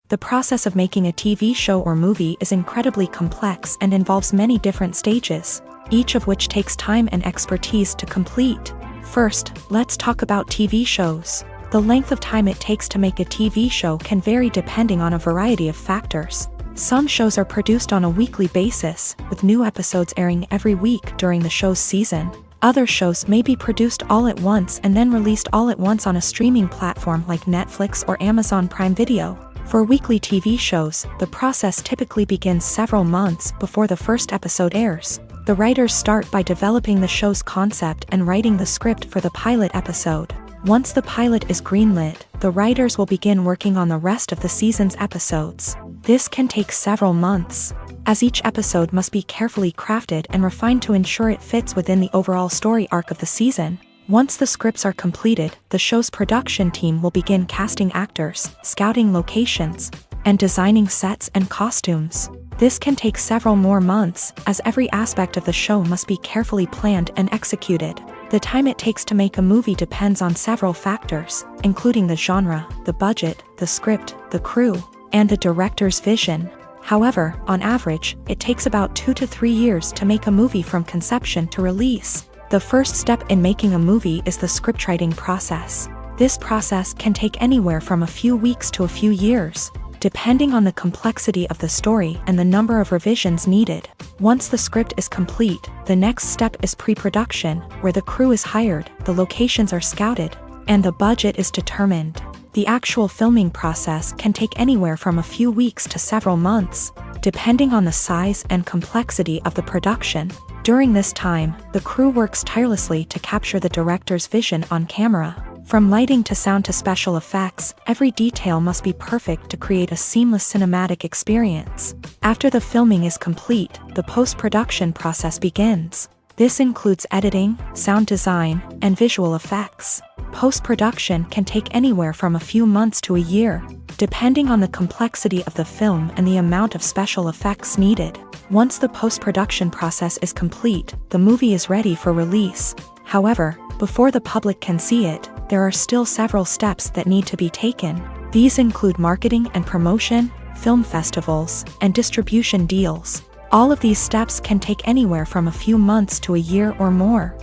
The process of making a TV show or movie is incredibly complex and involves many different stages, each of which takes time and expertise to complete. First, let's talk about TV shows. The length of time it takes to make a TV show can vary depending on a variety of factors. Some shows are produced on a weekly basis, with new episodes airing every week during the show's season. Other shows may be produced all at once and then released all at once on a streaming platform like Netflix or Amazon Prime Video. For weekly TV shows, the process typically begins several months before the first episode airs. The writers start by developing the show's concept and writing the script for the pilot episode. Once the pilot is greenlit, the writers will begin working on the rest of the season's episodes. This can take several months, as each episode must be carefully crafted and refined to ensure it fits within the overall story arc of the season. Once the scripts are completed, the show's production team will begin casting actors, scouting locations, and designing sets and costumes. This can take several more months, as every aspect of the show must be carefully planned and executed. The time it takes to make a movie depends on several factors, including the genre, the budget, the script, the crew, and the director's vision. However, on average, it takes about 2 to 3 years to make a movie from conception to release. The first step in making a movie is the scriptwriting process. This process can take anywhere from a few weeks to a few years, depending on the complexity of the story and the number of revisions needed. Once the script is complete, the next step is pre-production, where the crew is hired, the locations are scouted, and the budget is determined. The actual filming process can take anywhere from a few weeks to several months, depending on the size and complexity of the production. During this time, the crew works tirelessly to capture the director's vision on camera. From lighting to sound to special effects, every detail must be perfect to create a seamless cinematic experience. After the filming is complete, the post-production process begins. This includes editing, sound design, and visual effects. Post-production can take anywhere from a few months to a year, depending on the complexity of the film and the amount of special effects needed. Once the post-production process is complete, the movie is ready for release. However, before the public can see it, there are still several steps that need to be taken. These include marketing and promotion, film festivals, and distribution deals. All of these steps can take anywhere from a few months to a year or more.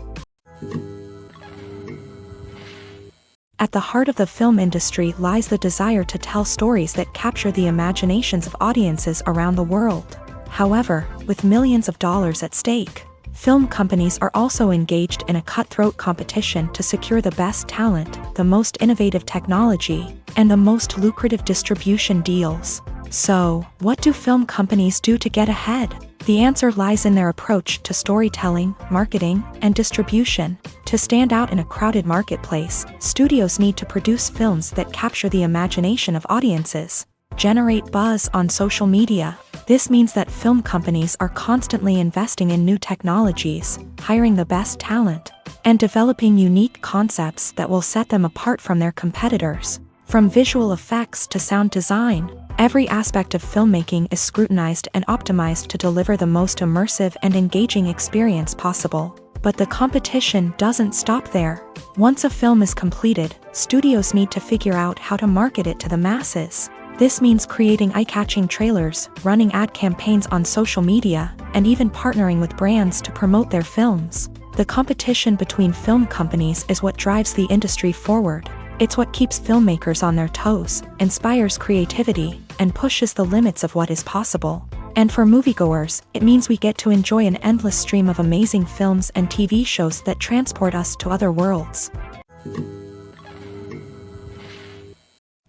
At the heart of the film industry lies the desire to tell stories that capture the imaginations of audiences around the world. However, with millions of dollars at stake, film companies are also engaged in a cutthroat competition to secure the best talent, the most innovative technology, and the most lucrative distribution deals. So, what do film companies do to get ahead? The answer lies in their approach to storytelling, marketing, and distribution. To stand out in a crowded marketplace, studios need to produce films that capture the imagination of audiences, generate buzz on social media. This means that film companies are constantly investing in new technologies, hiring the best talent, and developing unique concepts that will set them apart from their competitors. From visual effects to sound design, every aspect of filmmaking is scrutinized and optimized to deliver the most immersive and engaging experience possible. But the competition doesn't stop there. Once a film is completed, studios need to figure out how to market it to the masses. This means creating eye-catching trailers, running ad campaigns on social media, and even partnering with brands to promote their films. The competition between film companies is what drives the industry forward. It's what keeps filmmakers on their toes, inspires creativity, and pushes the limits of what is possible. And for moviegoers, it means we get to enjoy an endless stream of amazing films and TV shows that transport us to other worlds.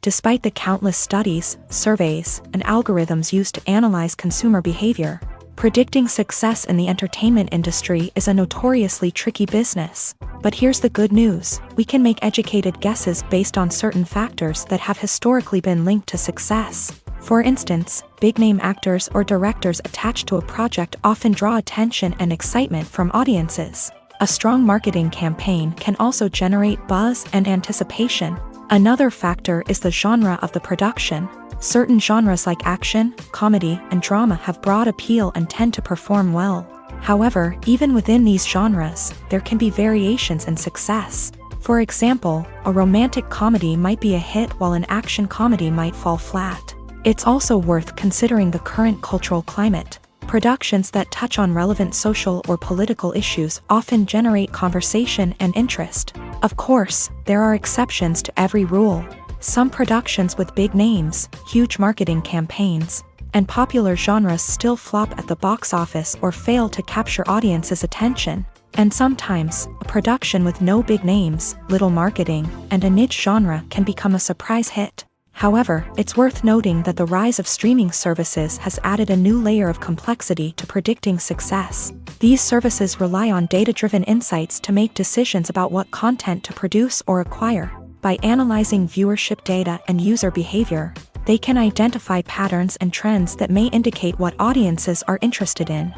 Despite the countless studies, surveys, and algorithms used to analyze consumer behavior, predicting success in the entertainment industry is a notoriously tricky business. But here's the good news: we can make educated guesses based on certain factors that have historically been linked to success. For instance, big-name actors or directors attached to a project often draw attention and excitement from audiences. A strong marketing campaign can also generate buzz and anticipation. Another factor is the genre of the production. Certain genres like action, comedy, and drama have broad appeal and tend to perform well. However, even within these genres, there can be variations in success. For example, a romantic comedy might be a hit while an action comedy might fall flat. It's also worth considering the current cultural climate. Productions that touch on relevant social or political issues often generate conversation and interest. Of course, there are exceptions to every rule. Some productions with big names, huge marketing campaigns, and popular genres still flop at the box office or fail to capture audiences' attention. And sometimes, a production with no big names, little marketing, and a niche genre can become a surprise hit. However, it's worth noting that the rise of streaming services has added a new layer of complexity to predicting success. These services rely on data-driven insights to make decisions about what content to produce or acquire. By analyzing viewership data and user behavior, they can identify patterns and trends that may indicate what audiences are interested in.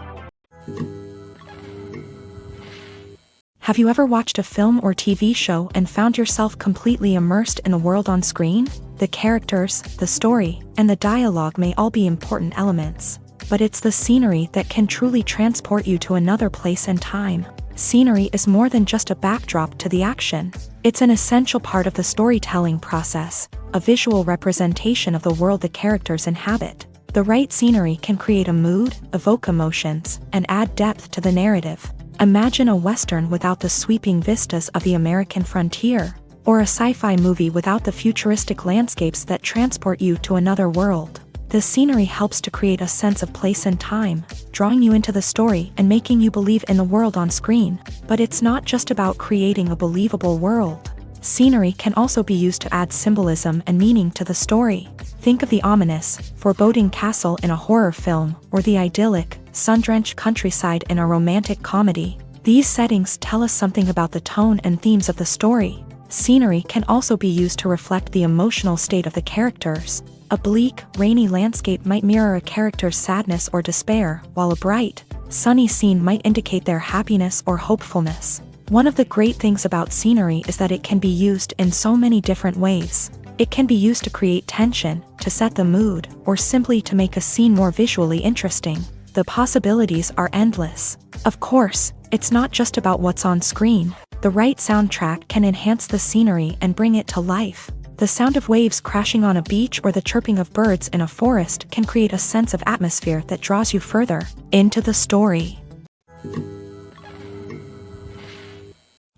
Have you ever watched a film or TV show and found yourself completely immersed in the world on screen? The characters, the story, and the dialogue may all be important elements, but it's the scenery that can truly transport you to another place and time. Scenery is more than just a backdrop to the action. It's an essential part of the storytelling process, a visual representation of the world the characters inhabit. The right scenery can create a mood, evoke emotions, and add depth to the narrative. Imagine a Western without the sweeping vistas of the American frontier, or a sci-fi movie without the futuristic landscapes that transport you to another world. The scenery helps to create a sense of place and time, drawing you into the story and making you believe in the world on screen. But it's not just about creating a believable world. Scenery can also be used to add symbolism and meaning to the story. Think of the ominous, foreboding castle in a horror film, or the idyllic, sun-drenched countryside in a romantic comedy. These settings tell us something about the tone and themes of the story. Scenery can also be used to reflect the emotional state of the characters. A bleak, rainy landscape might mirror a character's sadness or despair, while a bright, sunny scene might indicate their happiness or hopefulness. One of the great things about scenery is that it can be used in so many different ways. It can be used to create tension, to set the mood, or simply to make a scene more visually interesting. The possibilities are endless. Of course, it's not just about what's on screen. The right soundtrack can enhance the scenery and bring it to life. The sound of waves crashing on a beach or the chirping of birds in a forest can create a sense of atmosphere that draws you further into the story.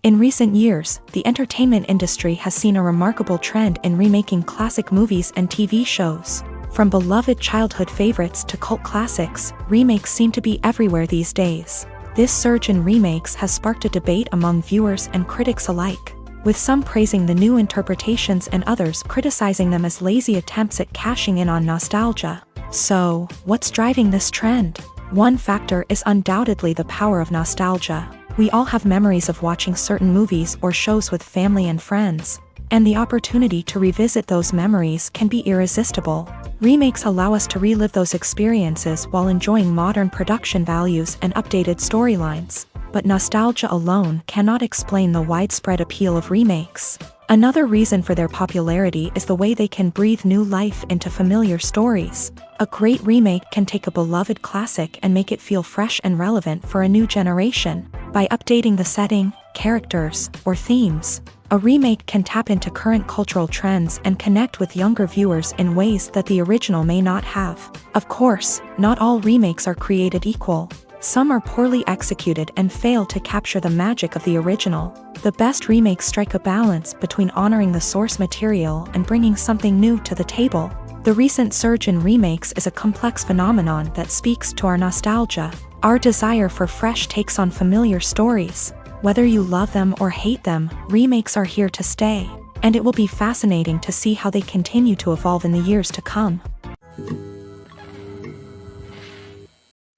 In recent years, the entertainment industry has seen a remarkable trend in remaking classic movies and TV shows. From beloved childhood favorites to cult classics, remakes seem to be everywhere these days. This surge in remakes has sparked a debate among viewers and critics alike, with some praising the new interpretations and others criticizing them as lazy attempts at cashing in on nostalgia. So, what's driving this trend? One factor is undoubtedly the power of nostalgia. We all have memories of watching certain movies or shows with family and friends, and the opportunity to revisit those memories can be irresistible. Remakes allow us to relive those experiences while enjoying modern production values and updated storylines. But nostalgia alone cannot explain the widespread appeal of remakes. Another reason for their popularity is the way they can breathe new life into familiar stories. A great remake can take a beloved classic and make it feel fresh and relevant for a new generation. By updating the setting, characters, or themes, a remake can tap into current cultural trends and connect with younger viewers in ways that the original may not have. Of course, not all remakes are created equal. Some are poorly executed and fail to capture the magic of the original. The best remakes strike a balance between honoring the source material and bringing something new to the table. The recent surge in remakes is a complex phenomenon that speaks to our nostalgia, our desire for fresh takes on familiar stories. Whether you love them or hate them, remakes are here to stay, and it will be fascinating to see how they continue to evolve in the years to come.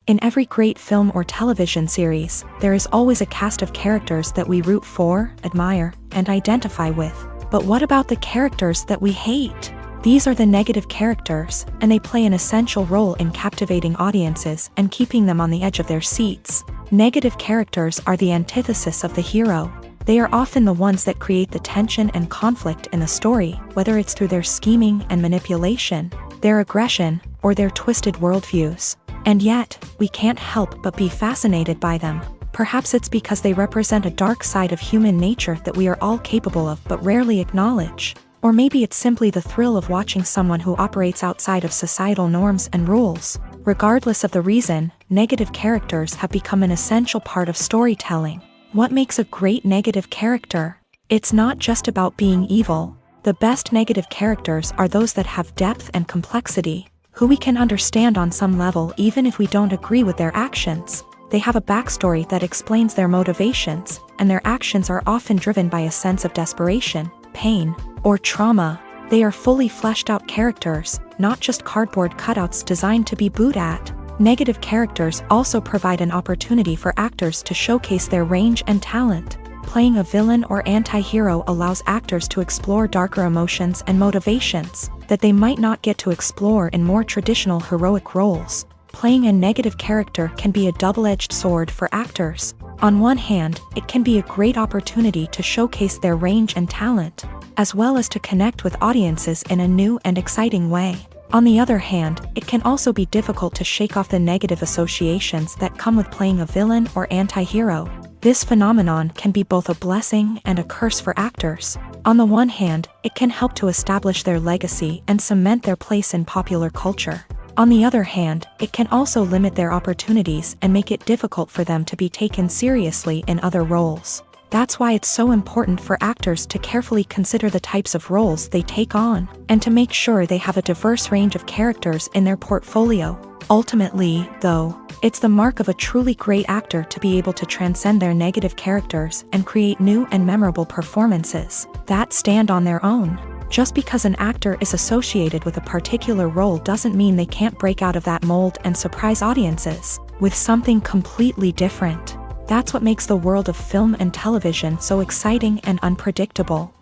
In every great film or television series, there is always a cast of characters that we root for, admire, and identify with. But what about the characters that we hate? These are the negative characters, and they play an essential role in captivating audiences and keeping them on the edge of their seats. Negative characters are the antithesis of the hero. They are often the ones that create the tension and conflict in the story, whether it's through their scheming and manipulation, their aggression, or their twisted worldviews. And yet, we can't help but be fascinated by them. Perhaps it's because they represent a dark side of human nature that we are all capable of but rarely acknowledge. Or maybe it's simply the thrill of watching someone who operates outside of societal norms and rules. Regardless of the reason, negative characters have become an essential part of storytelling. What makes a great negative character? It's not just about being evil. The best negative characters are those that have depth and complexity, who we can understand on some level even if we don't agree with their actions. They have a backstory that explains their motivations, and their actions are often driven by a sense of desperation, pain, or trauma. They are fully fleshed out characters, not just cardboard cutouts designed to be booed at. Negative characters also provide an opportunity for actors to showcase their range and talent. Playing a villain or anti-hero allows actors to explore darker emotions and motivations that they might not get to explore in more traditional heroic roles. Playing a negative character can be a double-edged sword for actors. On one hand, it can be a great opportunity to showcase their range and talent, as well as to connect with audiences in a new and exciting way. On the other hand, it can also be difficult to shake off the negative associations that come with playing a villain or anti-hero. This phenomenon can be both a blessing and a curse for actors. On the one hand, it can help to establish their legacy and cement their place in popular culture. On the other hand, it can also limit their opportunities and make it difficult for them to be taken seriously in other roles. That's why it's so important for actors to carefully consider the types of roles they take on, and to make sure they have a diverse range of characters in their portfolio. Ultimately, though, it's the mark of a truly great actor to be able to transcend their negative characters and create new and memorable performances that stand on their own. Just because an actor is associated with a particular role doesn't mean they can't break out of that mold and surprise audiences with something completely different. That's what makes the world of film and television so exciting and unpredictable.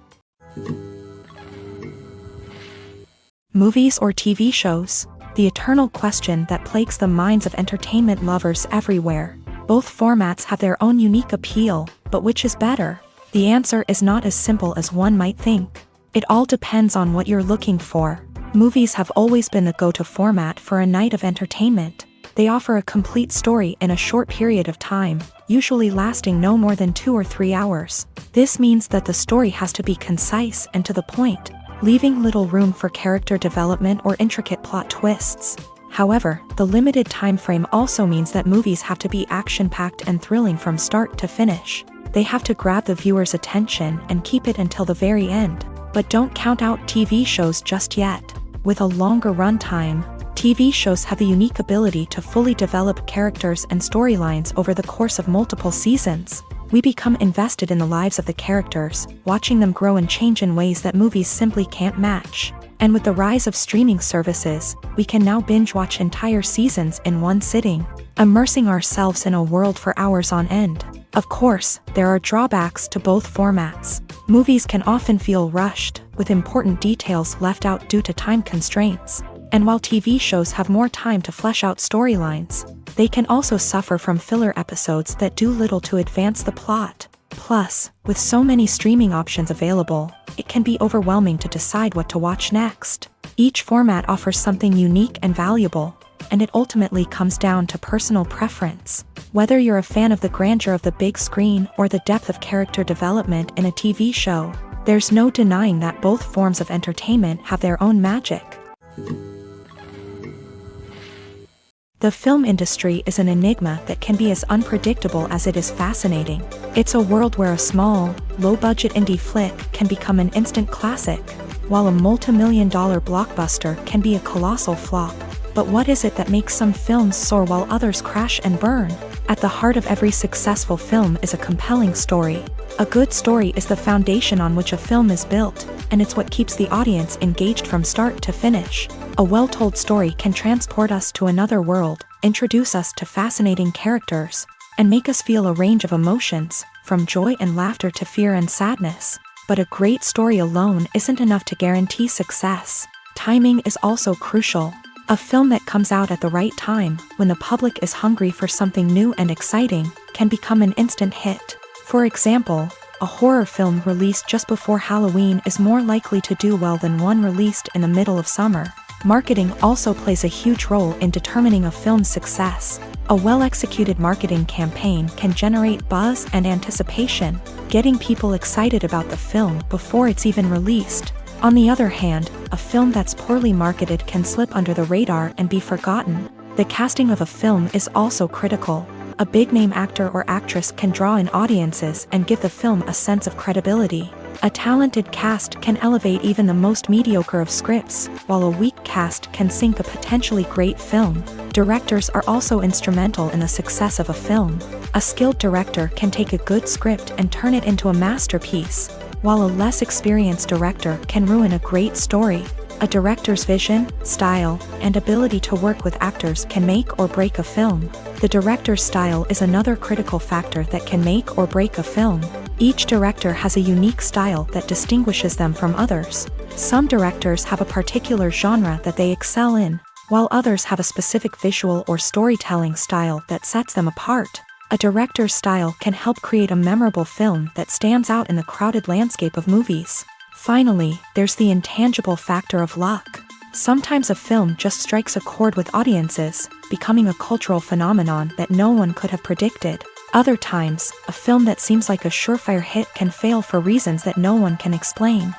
Movies or TV shows? The eternal question that plagues the minds of entertainment lovers everywhere. Both formats have their own unique appeal, but which is better? The answer is not as simple as one might think. It all depends on what you're looking for. Movies have always been the go-to format for a night of entertainment. They offer a complete story in a short period of time, usually lasting no more than 2 or 3 hours. This means that the story has to be concise and to the point, leaving little room for character development or intricate plot twists. However, the limited time frame also means that movies have to be action-packed and thrilling from start to finish. They have to grab the viewer's attention and keep it until the very end. But don't count out TV shows just yet. With a longer runtime, TV shows have the unique ability to fully develop characters and storylines over the course of multiple seasons. We become invested in the lives of the characters, watching them grow and change in ways that movies simply can't match. And with the rise of streaming services, we can now binge-watch entire seasons in one sitting, immersing ourselves in a world for hours on end. Of course, there are drawbacks to both formats. Movies can often feel rushed, with important details left out due to time constraints. And while TV shows have more time to flesh out storylines, they can also suffer from filler episodes that do little to advance the plot. Plus, with so many streaming options available, it can be overwhelming to decide what to watch next. Each format offers something unique and valuable, and it ultimately comes down to personal preference. Whether you're a fan of the grandeur of the big screen or the depth of character development in a TV show, there's no denying that both forms of entertainment have their own magic. The film industry is an enigma that can be as unpredictable as it is fascinating. It's a world where a small, low-budget indie flick can become an instant classic, while a multi-million-dollar blockbuster can be a colossal flop. But what is it that makes some films soar while others crash and burn? At the heart of every successful film is a compelling story. A good story is the foundation on which a film is built, and it's what keeps the audience engaged from start to finish. A well-told story can transport us to another world, introduce us to fascinating characters, and make us feel a range of emotions, from joy and laughter to fear and sadness. But a great story alone isn't enough to guarantee success. Timing is also crucial. A film that comes out at the right time, when the public is hungry for something new and exciting, can become an instant hit. For example, a horror film released just before Halloween is more likely to do well than one released in the middle of summer. Marketing also plays a huge role in determining a film's success. A well-executed marketing campaign can generate buzz and anticipation, getting people excited about the film before it's even released. On the other hand, a film that's poorly marketed can slip under the radar and be forgotten. The casting of a film is also critical. A big-name actor or actress can draw in audiences and give the film a sense of credibility. A talented cast can elevate even the most mediocre of scripts, while a weak cast can sink a potentially great film. Directors are also instrumental in the success of a film. A skilled director can take a good script and turn it into a masterpiece, while a less experienced director can ruin a great story. A director's vision, style, and ability to work with actors can make or break a film. The director's style is another critical factor that can make or break a film. Each director has a unique style that distinguishes them from others. Some directors have a particular genre that they excel in, while others have a specific visual or storytelling style that sets them apart. A director's style can help create a memorable film that stands out in the crowded landscape of movies. Finally, there's the intangible factor of luck. Sometimes a film just strikes a chord with audiences, becoming a cultural phenomenon that no one could have predicted. Other times, a film that seems like a surefire hit can fail for reasons that no one can explain.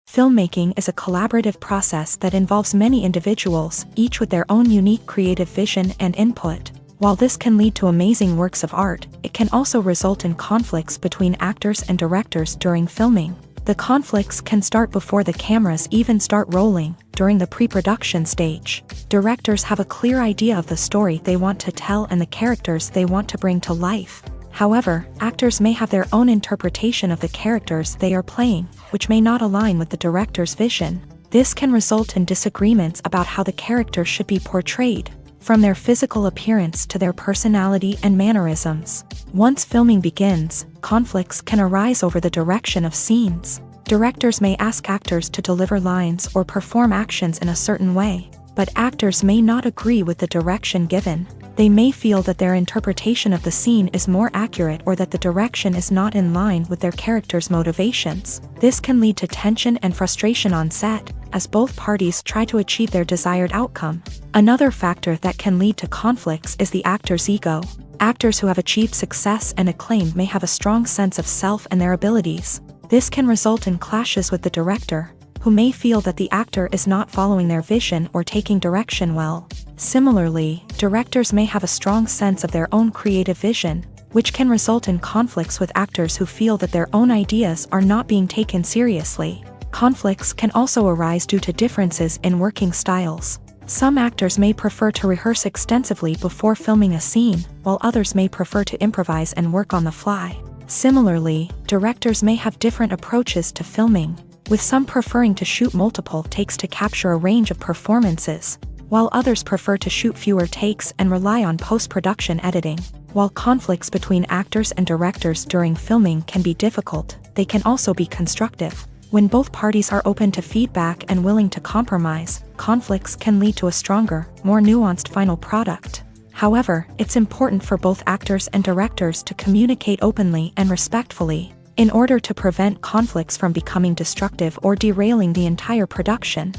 Filmmaking is a collaborative process that involves many individuals, each with their own unique creative vision and input. While this can lead to amazing works of art, it can also result in conflicts between actors and directors during filming. The conflicts can start before the cameras even start rolling, during the pre-production stage. Directors have a clear idea of the story they want to tell and the characters they want to bring to life. However, actors may have their own interpretation of the characters they are playing, which may not align with the director's vision. This can result in disagreements about how the character should be portrayed. from their physical appearance to their personality and mannerisms. Once filming begins, conflicts can arise over the direction of scenes. Directors may ask actors to deliver lines or perform actions in a certain way, but actors may not agree with the direction given. They may feel that their interpretation of the scene is more accurate or that the direction is not in line with their character's motivations. This can lead to tension and frustration on set, as both parties try to achieve their desired outcome. Another factor that can lead to conflicts is the actor's ego. Actors who have achieved success and acclaim may have a strong sense of self and their abilities. This can result in clashes with the director, who may feel that the actor is not following their vision or taking direction well. Similarly, directors may have a strong sense of their own creative vision, which can result in conflicts with actors who feel that their own ideas are not being taken seriously. Conflicts can also arise due to differences in working styles. Some actors may prefer to rehearse extensively before filming a scene, while others may prefer to improvise and work on the fly. Similarly, directors may have different approaches to filming, with some preferring to shoot multiple takes to capture a range of performances, while others prefer to shoot fewer takes and rely on post-production editing. While conflicts between actors and directors during filming can be difficult, they can also be constructive. When both parties are open to feedback and willing to compromise, conflicts can lead to a stronger, more nuanced final product. However, it's important for both actors and directors to communicate openly and respectfully, in order to prevent conflicts from becoming destructive or derailing the entire production.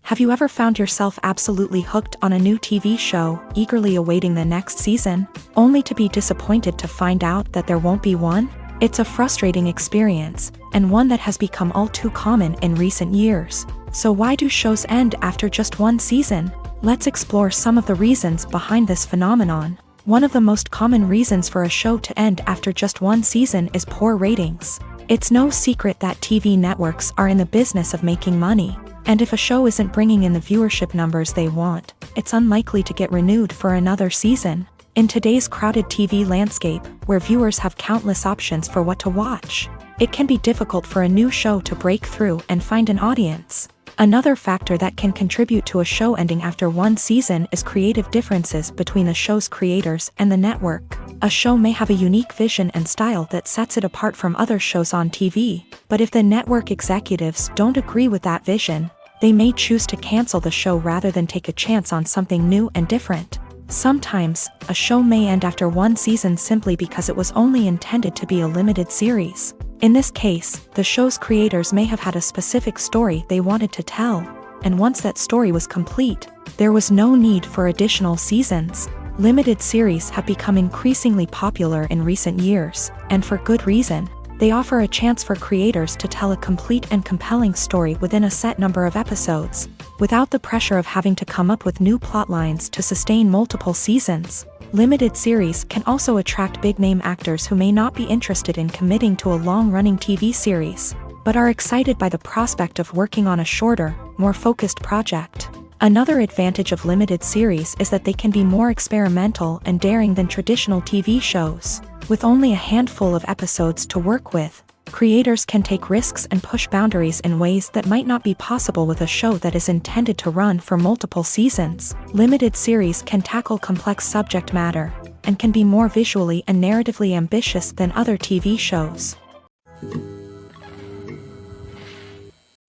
Have you ever found yourself absolutely hooked on a new TV show, eagerly awaiting the next season, only to be disappointed to find out that there won't be one? It's a frustrating experience, and one that has become all too common in recent years. So why do shows end after just one season? Let's explore some of the reasons behind this phenomenon. One of the most common reasons for a show to end after just one season is poor ratings. It's no secret that TV networks are in the business of making money, and if a show isn't bringing in the viewership numbers they want, it's unlikely to get renewed for another season. In today's crowded TV landscape, where viewers have countless options for what to watch, it can be difficult for a new show to break through and find an audience. Another factor that can contribute to a show ending after one season is creative differences between the show's creators and the network. A show may have a unique vision and style that sets it apart from other shows on TV, but if the network executives don't agree with that vision, they may choose to cancel the show rather than take a chance on something new and different. Sometimes, a show may end after one season simply because it was only intended to be a limited series. In this case, the show's creators may have had a specific story they wanted to tell, and once that story was complete, there was no need for additional seasons. Limited series have become increasingly popular in recent years, and for good reason. They offer a chance for creators to tell a complete and compelling story within a set number of episodes, without the pressure of having to come up with new plot lines to sustain multiple seasons. Limited series can also attract big-name actors who may not be interested in committing to a long-running TV series, but are excited by the prospect of working on a shorter, more focused project. Another advantage of limited series is that they can be more experimental and daring than traditional TV shows. With only a handful of episodes to work with, creators can take risks and push boundaries in ways that might not be possible with a show that is intended to run for multiple seasons. Limited series can tackle complex subject matter, and can be more visually and narratively ambitious than other TV shows.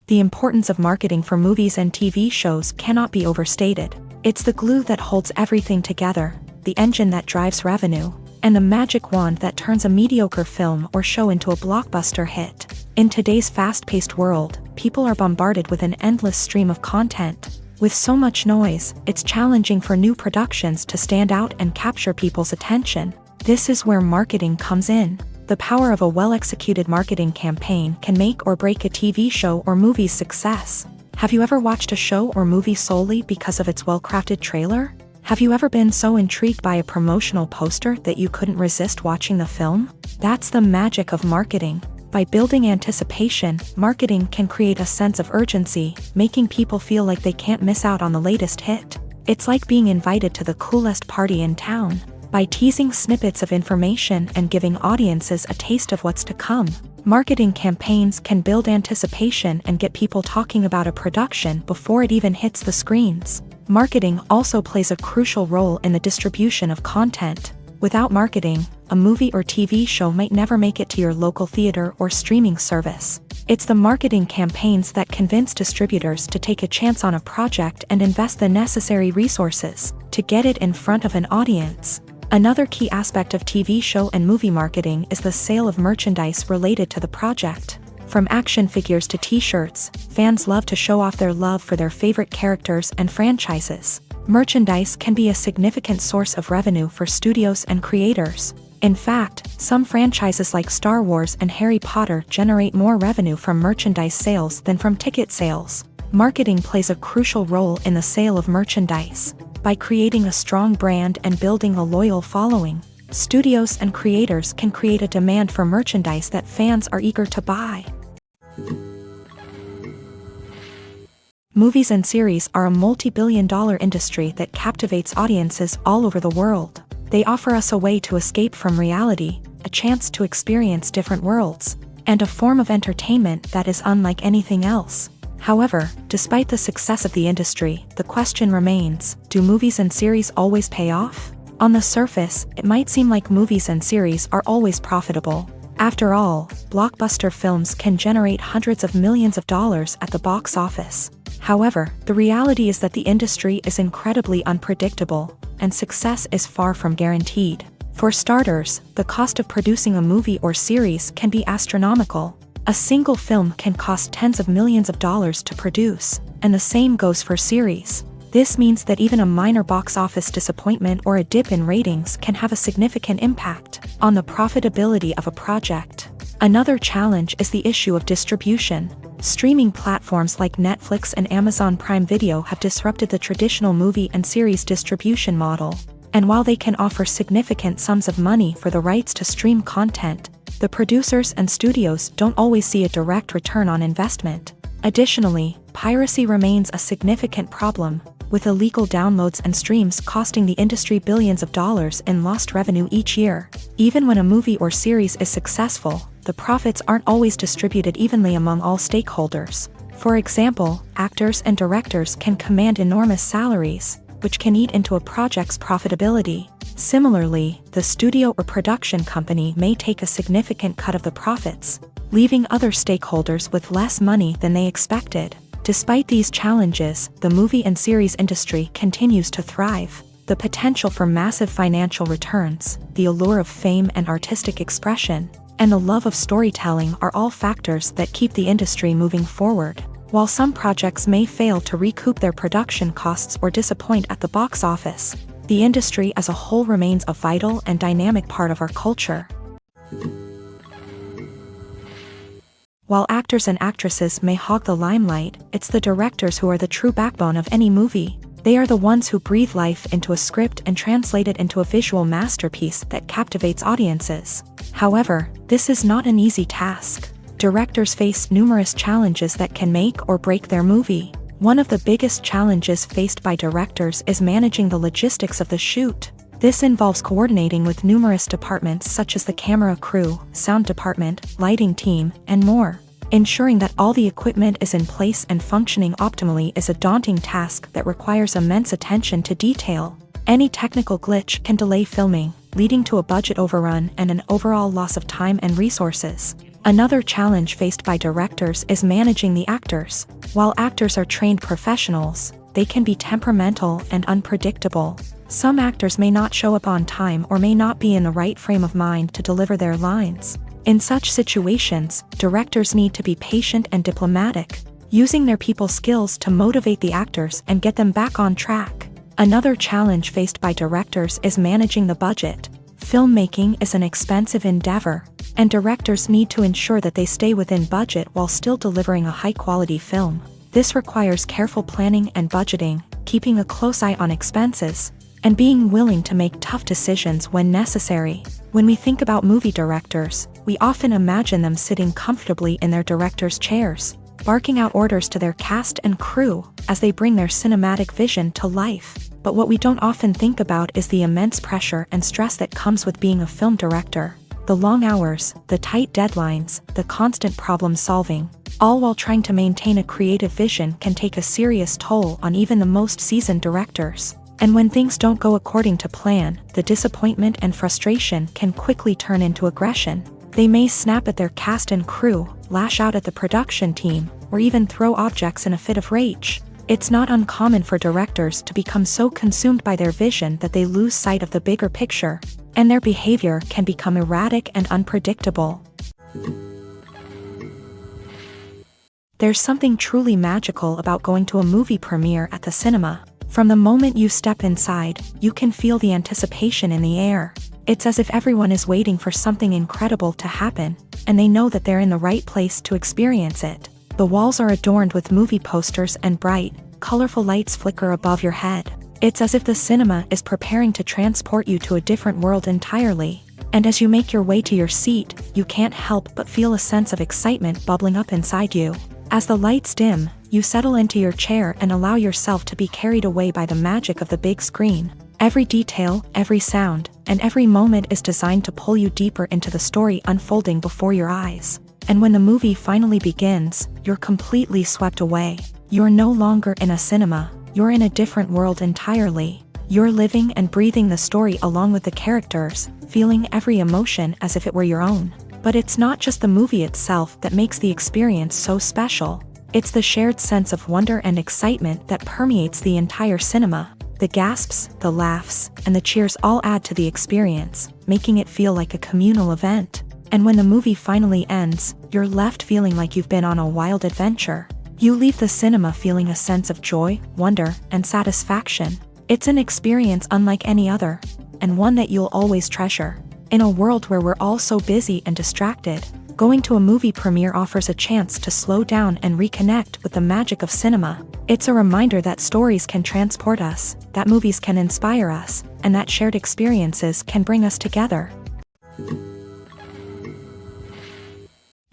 The importance of marketing for movies and TV shows cannot be overstated. It's the glue that holds everything together, the engine that drives revenue, and the magic wand that turns a mediocre film or show into a blockbuster hit. In today's fast-paced world, people are bombarded with an endless stream of content. With so much noise, it's challenging for new productions to stand out and capture people's attention. This is where marketing comes in. The power of a well-executed marketing campaign can make or break a TV show or movie's success. Have you ever watched a show or movie solely because of its well-crafted trailer? Have you ever been so intrigued by a promotional poster that you couldn't resist watching the film? That's the magic of marketing. By building anticipation, marketing can create a sense of urgency, making people feel like they can't miss out on the latest hit. It's like being invited to the coolest party in town. By teasing snippets of information and giving audiences a taste of what's to come, Marketing campaigns can build anticipation and get people talking about a production before it even hits the screens. Marketing also plays a crucial role in the distribution of content. Without marketing, a movie or TV show might never make it to your local theater or streaming service. It's the marketing campaigns that convince distributors to take a chance on a project and invest the necessary resources to get it in front of an audience. Another key aspect of TV show and movie marketing is the sale of merchandise related to the project. From action figures to t-shirts, fans love to show off their love for their favorite characters and franchises. Merchandise can be a significant source of revenue for studios and creators. In fact, some franchises like Star Wars and Harry Potter generate more revenue from merchandise sales than from ticket sales. Marketing plays a crucial role in the sale of merchandise. By creating a strong brand and building a loyal following, studios and creators can create a demand for merchandise that fans are eager to buy. Movies and series are a multi-billion-dollar industry that captivates audiences all over the world. They offer us a way to escape from reality, a chance to experience different worlds, and a form of entertainment that is unlike anything else. However, despite the success of the industry, the question remains, do movies and series always pay off? On the surface, it might seem like movies and series are always profitable. After all, blockbuster films can generate hundreds of millions of dollars at the box office. However, the reality is that the industry is incredibly unpredictable, and success is far from guaranteed. For starters, the cost of producing a movie or series can be astronomical. A single film can cost tens of millions of dollars to produce, and the same goes for series. This means that even a minor box office disappointment or a dip in ratings can have a significant impact on the profitability of a project. Another challenge is the issue of distribution. Streaming platforms like Netflix and Amazon Prime Video have disrupted the traditional movie and series distribution model. And while they can offer significant sums of money for the rights to stream content, the producers and studios don't always see a direct return on investment. Additionally, piracy remains a significant problem, with illegal downloads and streams costing the industry billions of dollars in lost revenue each year. Even when a movie or series is successful, the profits aren't always distributed evenly among all stakeholders. For example, actors and directors can command enormous salaries, which can eat into a project's profitability. Similarly, the studio or production company may take a significant cut of the profits, leaving other stakeholders with less money than they expected. Despite these challenges, the movie and series industry continues to thrive. The potential for massive financial returns, the allure of fame and artistic expression, and the love of storytelling are all factors that keep the industry moving forward. While some projects may fail to recoup their production costs or disappoint at the box office, the industry as a whole remains a vital and dynamic part of our culture. While actors and actresses may hog the limelight, it's the directors who are the true backbone of any movie. They are the ones who breathe life into a script and translate it into a visual masterpiece that captivates audiences. However, this is not an easy task. Directors face numerous challenges that can make or break their movie. One of the biggest challenges faced by directors is managing the logistics of the shoot. This involves coordinating with numerous departments such as the camera crew, sound department, lighting team, and more. Ensuring that all the equipment is in place and functioning optimally is a daunting task that requires immense attention to detail. Any technical glitch can delay filming, leading to a budget overrun and an overall loss of time and resources. Another challenge faced by directors is managing the actors. While actors are trained professionals, they can be temperamental and unpredictable. Some actors may not show up on time or may not be in the right frame of mind to deliver their lines. In such situations, directors need to be patient and diplomatic, using their people skills to motivate the actors and get them back on track. Another challenge faced by directors is managing the budget. Filmmaking is an expensive endeavor, and directors need to ensure that they stay within budget while still delivering a high-quality film. This requires careful planning and budgeting, keeping a close eye on expenses, and being willing to make tough decisions when necessary. When we think about movie directors, we often imagine them sitting comfortably in their director's chairs, barking out orders to their cast and crew as they bring their cinematic vision to life. But what we don't often think about is the immense pressure and stress that comes with being a film director. The long hours, the tight deadlines, the constant problem solving, all while trying to maintain a creative vision can take a serious toll on even the most seasoned directors. And when things don't go according to plan, the disappointment and frustration can quickly turn into aggression. They may snap at their cast and crew, lash out at the production team, or even throw objects in a fit of rage. It's not uncommon for directors to become so consumed by their vision that they lose sight of the bigger picture, and their behavior can become erratic and unpredictable. There's something truly magical about going to a movie premiere at the cinema. From the moment you step inside, you can feel the anticipation in the air. It's as if everyone is waiting for something incredible to happen, and they know that they're in the right place to experience it. The walls are adorned with movie posters and bright, colorful lights flicker above your head. It's as if the cinema is preparing to transport you to a different world entirely. And as you make your way to your seat, you can't help but feel a sense of excitement bubbling up inside you. As the lights dim, you settle into your chair and allow yourself to be carried away by the magic of the big screen. Every detail, every sound, and every moment is designed to pull you deeper into the story unfolding before your eyes. And when the movie finally begins, you're completely swept away. You're no longer in a cinema, you're in a different world entirely. You're living and breathing the story along with the characters, feeling every emotion as if it were your own. But it's not just the movie itself that makes the experience so special. It's the shared sense of wonder and excitement that permeates the entire cinema. The gasps, the laughs, and the cheers all add to the experience, making it feel like a communal event. And when the movie finally ends, you're left feeling like you've been on a wild adventure. You leave the cinema feeling a sense of joy, wonder, and satisfaction. It's an experience unlike any other, and one that you'll always treasure. In a world where we're all so busy and distracted, going to a movie premiere offers a chance to slow down and reconnect with the magic of cinema. It's a reminder that stories can transport us, that movies can inspire us, and that shared experiences can bring us together.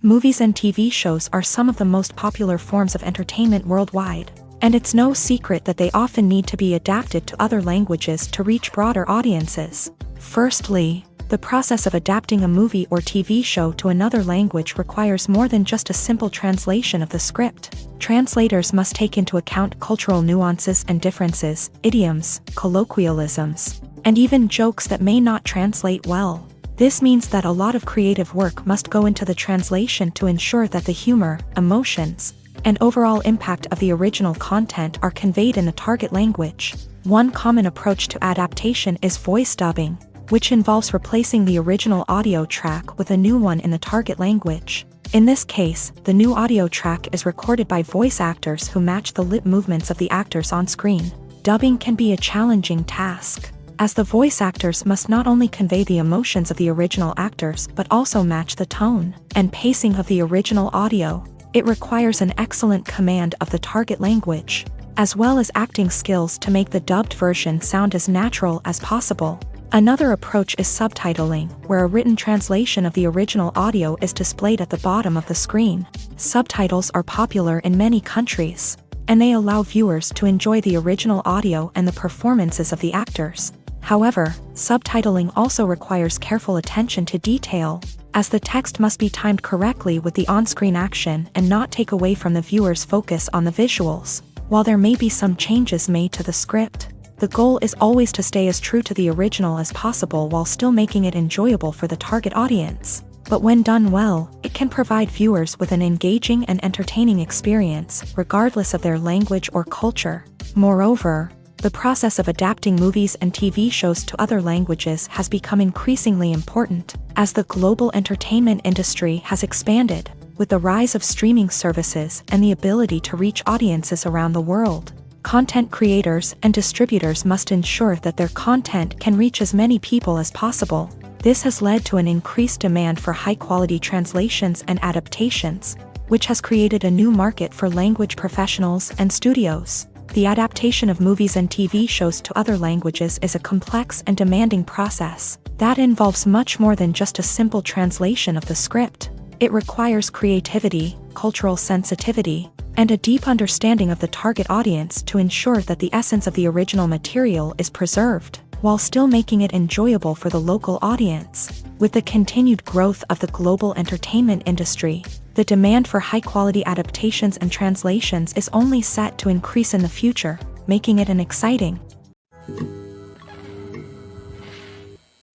Movies and TV shows are some of the most popular forms of entertainment worldwide, and it's no secret that they often need to be adapted to other languages to reach broader audiences. Firstly, the process of adapting a movie or TV show to another language requires more than just a simple translation of the script. Translators must take into account cultural nuances and differences, idioms, colloquialisms, and even jokes that may not translate well. This means that a lot of creative work must go into the translation to ensure that the humor, emotions, and overall impact of the original content are conveyed in the target language. One common approach to adaptation is voice dubbing, which involves replacing the original audio track with a new one in the target language. In this case, the new audio track is recorded by voice actors who match the lip movements of the actors on screen. Dubbing can be a challenging task, as the voice actors must not only convey the emotions of the original actors but also match the tone and pacing of the original audio. It requires an excellent command of the target language, as well as acting skills to make the dubbed version sound as natural as possible. Another approach is subtitling, where a written translation of the original audio is displayed at the bottom of the screen. Subtitles are popular in many countries, and they allow viewers to enjoy the original audio and the performances of the actors. However, subtitling also requires careful attention to detail, as the text must be timed correctly with the on-screen action and not take away from the viewer's focus on the visuals. While there may be some changes made to the script, the goal is always to stay as true to the original as possible while still making it enjoyable for the target audience. But when done well, it can provide viewers with an engaging and entertaining experience, regardless of their language or culture. Moreover, the process of adapting movies and TV shows to other languages has become increasingly important, as the global entertainment industry has expanded, with the rise of streaming services and the ability to reach audiences around the world. Content creators and distributors must ensure that their content can reach as many people as possible. This has led to an increased demand for high-quality translations and adaptations, which has created a new market for language professionals and studios. The adaptation of movies and TV shows to other languages is a complex and demanding process that involves much more than just a simple translation of the script. It requires creativity, cultural sensitivity, and a deep understanding of the target audience to ensure that the essence of the original material is preserved. while still making it enjoyable for the local audience. With the continued growth of the global entertainment industry, the demand for high-quality adaptations and translations is only set to increase in the future, making it an exciting.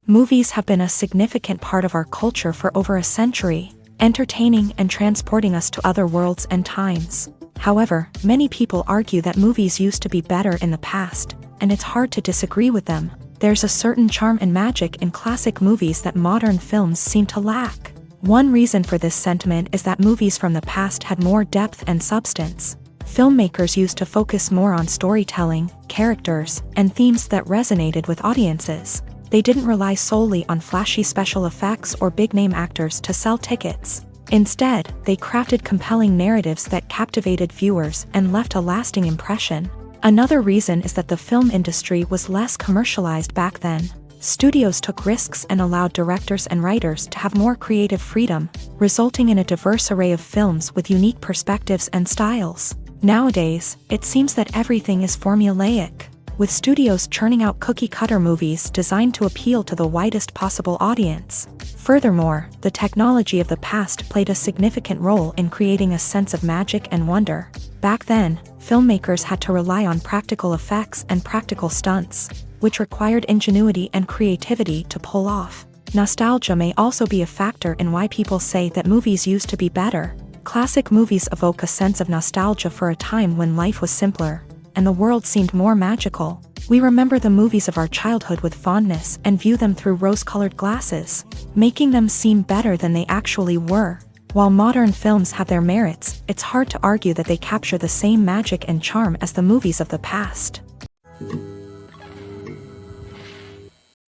Movies have been a significant part of our culture for over a century, entertaining and transporting us to other worlds and times. However, many people argue that movies used to be better in the past, and it's hard to disagree with them. There's a certain charm and magic in classic movies that modern films seem to lack. One reason for this sentiment is that movies from the past had more depth and substance. Filmmakers used to focus more on storytelling, characters, and themes that resonated with audiences. They didn't rely solely on flashy special effects or big-name actors to sell tickets. Instead, they crafted compelling narratives that captivated viewers and left a lasting impression. Another reason is that the film industry was less commercialized back then. Studios took risks and allowed directors and writers to have more creative freedom, resulting in a diverse array of films with unique perspectives and styles. Nowadays, it seems that everything is formulaic, with studios churning out cookie-cutter movies designed to appeal to the widest possible audience. Furthermore, the technology of the past played a significant role in creating a sense of magic and wonder. Back then, filmmakers had to rely on practical effects and practical stunts, which required ingenuity and creativity to pull off. Nostalgia may also be a factor in why people say that movies used to be better. Classic movies evoke a sense of nostalgia for a time when life was simpler, and the world seemed more magical. We remember the movies of our childhood with fondness and view them through rose-colored glasses, making them seem better than they actually were. While modern films have their merits, it's hard to argue that they capture the same magic and charm as the movies of the past.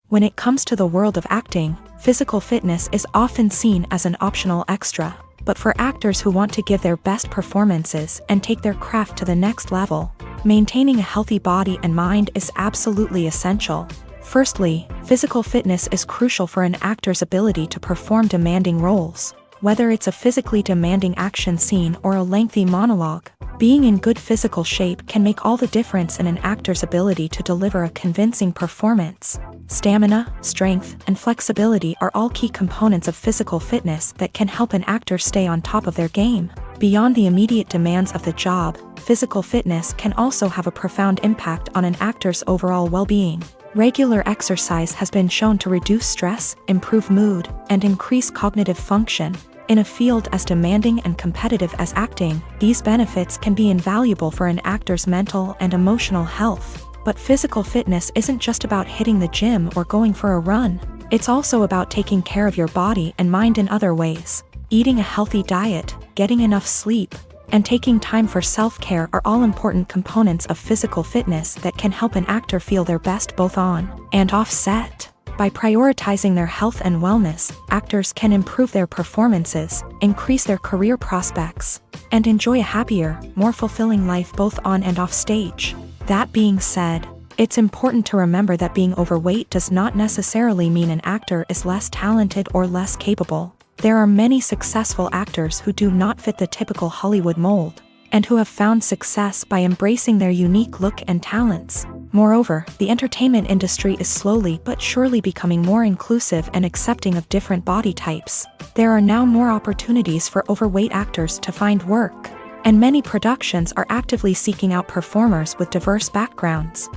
When it comes to the world of acting, physical fitness is often seen as an optional extra. But for actors who want to give their best performances and take their craft to the next level, maintaining a healthy body and mind is absolutely essential. Firstly, physical fitness is crucial for an actor's ability to perform demanding roles. Whether it's a physically demanding action scene or a lengthy monologue, being in good physical shape can make all the difference in an actor's ability to deliver a convincing performance. Stamina, strength, and flexibility are all key components of physical fitness that can help an actor stay on top of their game. Beyond the immediate demands of the job, physical fitness can also have a profound impact on an actor's overall well-being. Regular exercise has been shown to reduce stress, improve mood, and increase cognitive function. In a field as demanding and competitive as acting, these benefits can be invaluable for an actor's mental and emotional health. But physical fitness isn't just about hitting the gym or going for a run. It's also about taking care of your body and mind in other ways. Eating a healthy diet, getting enough sleep, and taking time for self-care are all important components of physical fitness that can help an actor feel their best both on and off set. By prioritizing their health and wellness, actors can improve their performances, increase their career prospects, and enjoy a happier, more fulfilling life both on and off stage. That being said, it's important to remember that being overweight does not necessarily mean an actor is less talented or less capable. There are many successful actors who do not fit the typical Hollywood mold, and who have found success by embracing their unique look and talents. Moreover, the entertainment industry is slowly but surely becoming more inclusive and accepting of different body types. There are now more opportunities for overweight actors to find work, and many productions are actively seeking out performers with diverse backgrounds.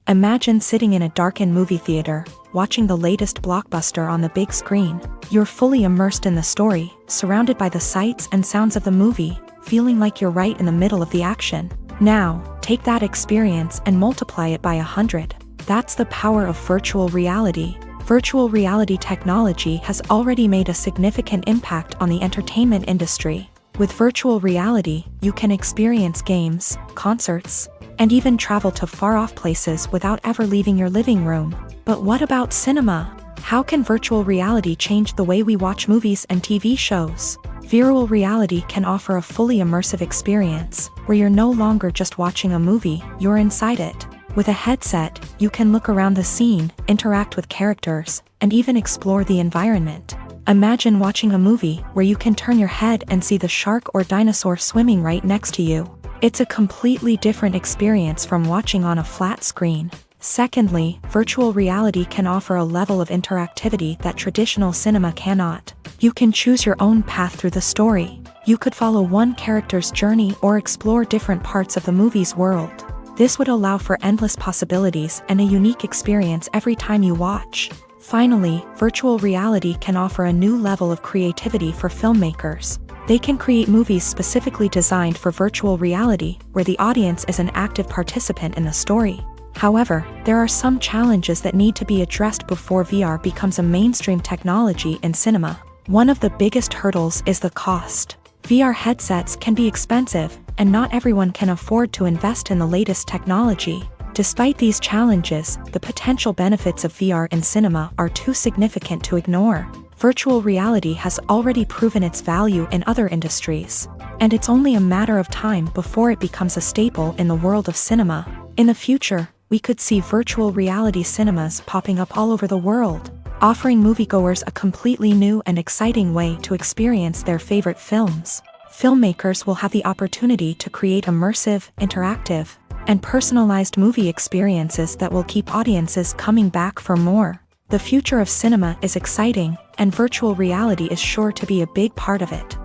Imagine sitting in a darkened movie theater, watching the latest blockbuster on the big screen. You're fully immersed in the story, surrounded by the sights and sounds of the movie, feeling like you're right in the middle of the action. Now, take that experience and multiply it by 100. That's the power of virtual reality. Virtual reality technology has already made a significant impact on the entertainment industry. With virtual reality, you can experience games, concerts, and even travel to far-off places without ever leaving your living room. But what about cinema? How can virtual reality change the way we watch movies and TV shows? Virtual reality can offer a fully immersive experience, where you're no longer just watching a movie, you're inside it. With a headset, you can look around the scene, interact with characters, and even explore the environment. Imagine watching a movie where you can turn your head and see the shark or dinosaur swimming right next to you. It's a completely different experience from watching on a flat screen. Secondly, virtual reality can offer a level of interactivity that traditional cinema cannot. You can choose your own path through the story. You could follow one character's journey or explore different parts of the movie's world. This would allow for endless possibilities and a unique experience every time you watch. Finally, virtual reality can offer a new level of creativity for filmmakers. They can create movies specifically designed for virtual reality, where the audience is an active participant in the story. However, there are some challenges that need to be addressed before VR becomes a mainstream technology in cinema. One of the biggest hurdles is the cost. VR headsets can be expensive, and not everyone can afford to invest in the latest technology. Despite these challenges, the potential benefits of VR in cinema are too significant to ignore. Virtual reality has already proven its value in other industries, and it's only a matter of time before it becomes a staple in the world of cinema. In the future, we could see virtual reality cinemas popping up all over the world, offering moviegoers a completely new and exciting way to experience their favorite films. Filmmakers will have the opportunity to create immersive, interactive, and personalized movie experiences that will keep audiences coming back for more. The future of cinema is exciting, and virtual reality is sure to be a big part of it.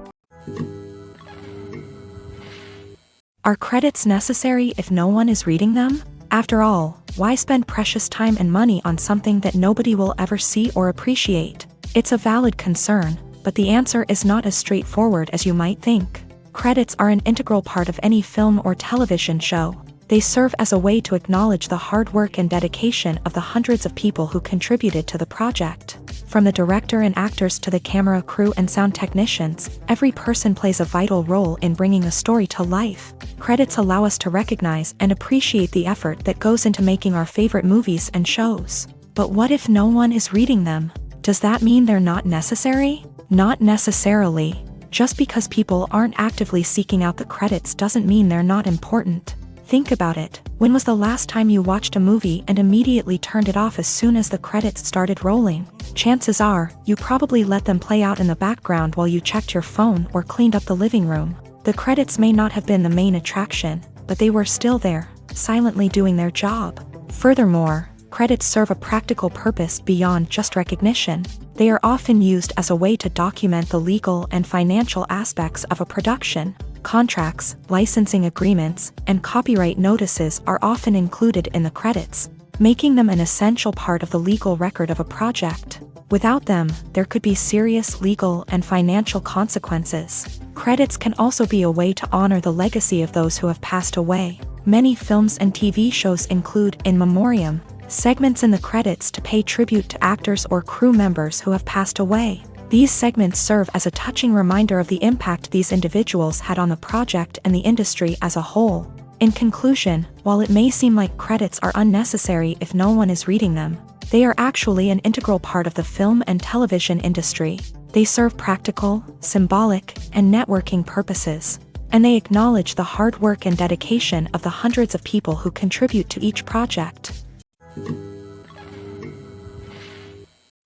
Are credits necessary if no one is reading them? After all, why spend precious time and money on something that nobody will ever see or appreciate? It's a valid concern, but the answer is not as straightforward as you might think. Credits are an integral part of any film or television show. They serve as a way to acknowledge the hard work and dedication of the hundreds of people who contributed to the project. From the director and actors to the camera crew and sound technicians, every person plays a vital role in bringing a story to life. Credits allow us to recognize and appreciate the effort that goes into making our favorite movies and shows. But what if no one is reading them? Does that mean they're not necessary? Not necessarily. Just because people aren't actively seeking out the credits doesn't mean they're not important. Think about it. When was the last time you watched a movie and immediately turned it off as soon as the credits started rolling? Chances are, you probably let them play out in the background while you checked your phone or cleaned up the living room. The credits may not have been the main attraction, but they were still there, silently doing their job. Furthermore, credits serve a practical purpose beyond just recognition. They are often used as a way to document the legal and financial aspects of a production. Contracts, licensing agreements, and copyright notices are often included in the credits, making them an essential part of the legal record of a project. Without them, there could be serious legal and financial consequences. Credits can also be a way to honor the legacy of those who have passed away. Many films and TV shows include in memoriam segments in the credits to pay tribute to actors or crew members who have passed away. These segments serve as a touching reminder of the impact these individuals had on the project and the industry as a whole. In conclusion, while it may seem like credits are unnecessary if no one is reading them, they are actually an integral part of the film and television industry. They serve practical, symbolic, and networking purposes, and they acknowledge the hard work and dedication of the hundreds of people who contribute to each project.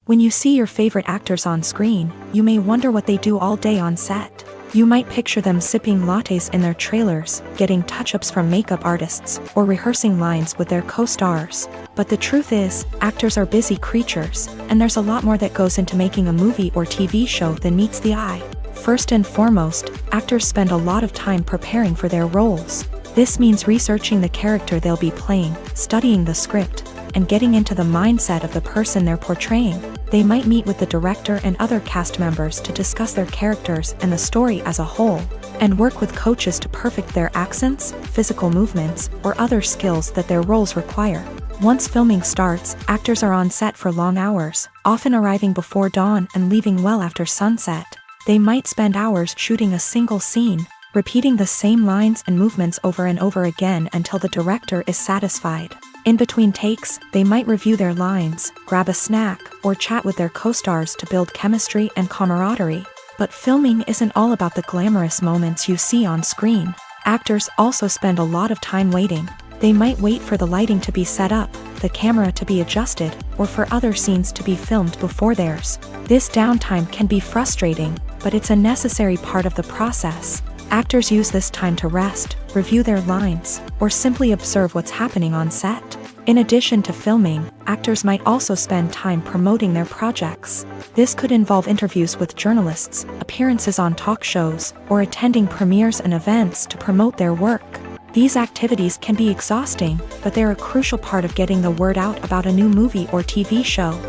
When you see your favorite actors on screen, you may wonder what they do all day on set. You might picture them sipping lattes in their trailers, getting touch-ups from makeup artists, or rehearsing lines with their co-stars. But the truth is, actors are busy creatures, and there's a lot more that goes into making a movie or TV show than meets the eye. First and foremost, actors spend a lot of time preparing for their roles. This means researching the character they'll be playing, studying the script, and getting into the mindset of the person they're portraying. They might meet with the director and other cast members to discuss their characters and the story as a whole, and work with coaches to perfect their accents, physical movements, or other skills that their roles require. Once filming starts, actors are on set for long hours, often arriving before dawn and leaving well after sunset. They might spend hours shooting a single scene, repeating the same lines and movements over and over again until the director is satisfied. In between takes, they might review their lines, grab a snack, or chat with their co-stars to build chemistry and camaraderie. But filming isn't all about the glamorous moments you see on screen. Actors also spend a lot of time waiting. They might wait for the lighting to be set up, the camera to be adjusted, or for other scenes to be filmed before theirs. This downtime can be frustrating, but it's a necessary part of the process. Actors use this time to rest, review their lines, or simply observe what's happening on set. In addition to filming, actors might also spend time promoting their projects. This could involve interviews with journalists, appearances on talk shows, or attending premieres and events to promote their work. These activities can be exhausting, but they're a crucial part of getting the word out about a new movie or TV show.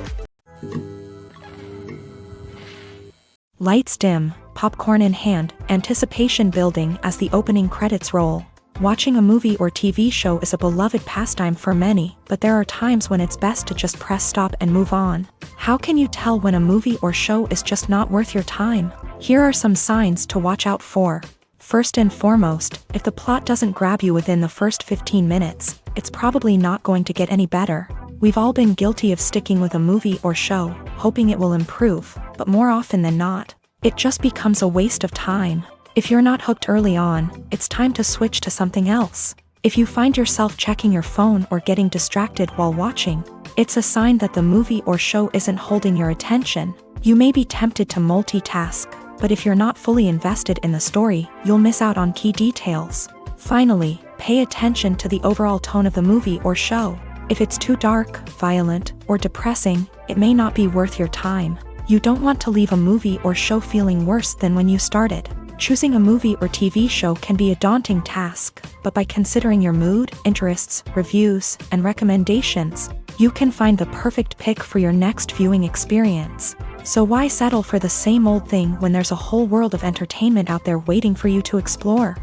Lights dim, popcorn in hand, anticipation building as the opening credits roll. Watching a movie or TV show is a beloved pastime for many, but there are times when it's best to just press stop and move on. How can you tell when a movie or show is just not worth your time? Here are some signs to watch out for. First and foremost, if the plot doesn't grab you within the first 15 minutes, it's probably not going to get any better. We've all been guilty of sticking with a movie or show, hoping it will improve, but more often than not, it just becomes a waste of time. If you're not hooked early on, it's time to switch to something else. If you find yourself checking your phone or getting distracted while watching, it's a sign that the movie or show isn't holding your attention. You may be tempted to multitask, but if you're not fully invested in the story, you'll miss out on key details. Finally, pay attention to the overall tone of the movie or show. If it's too dark, violent, or depressing, it may not be worth your time. You don't want to leave a movie or show feeling worse than when you started. Choosing a movie or TV show can be a daunting task, but by considering your mood, interests, reviews, and recommendations, you can find the perfect pick for your next viewing experience. So why settle for the same old thing when there's a whole world of entertainment out there waiting for you to explore?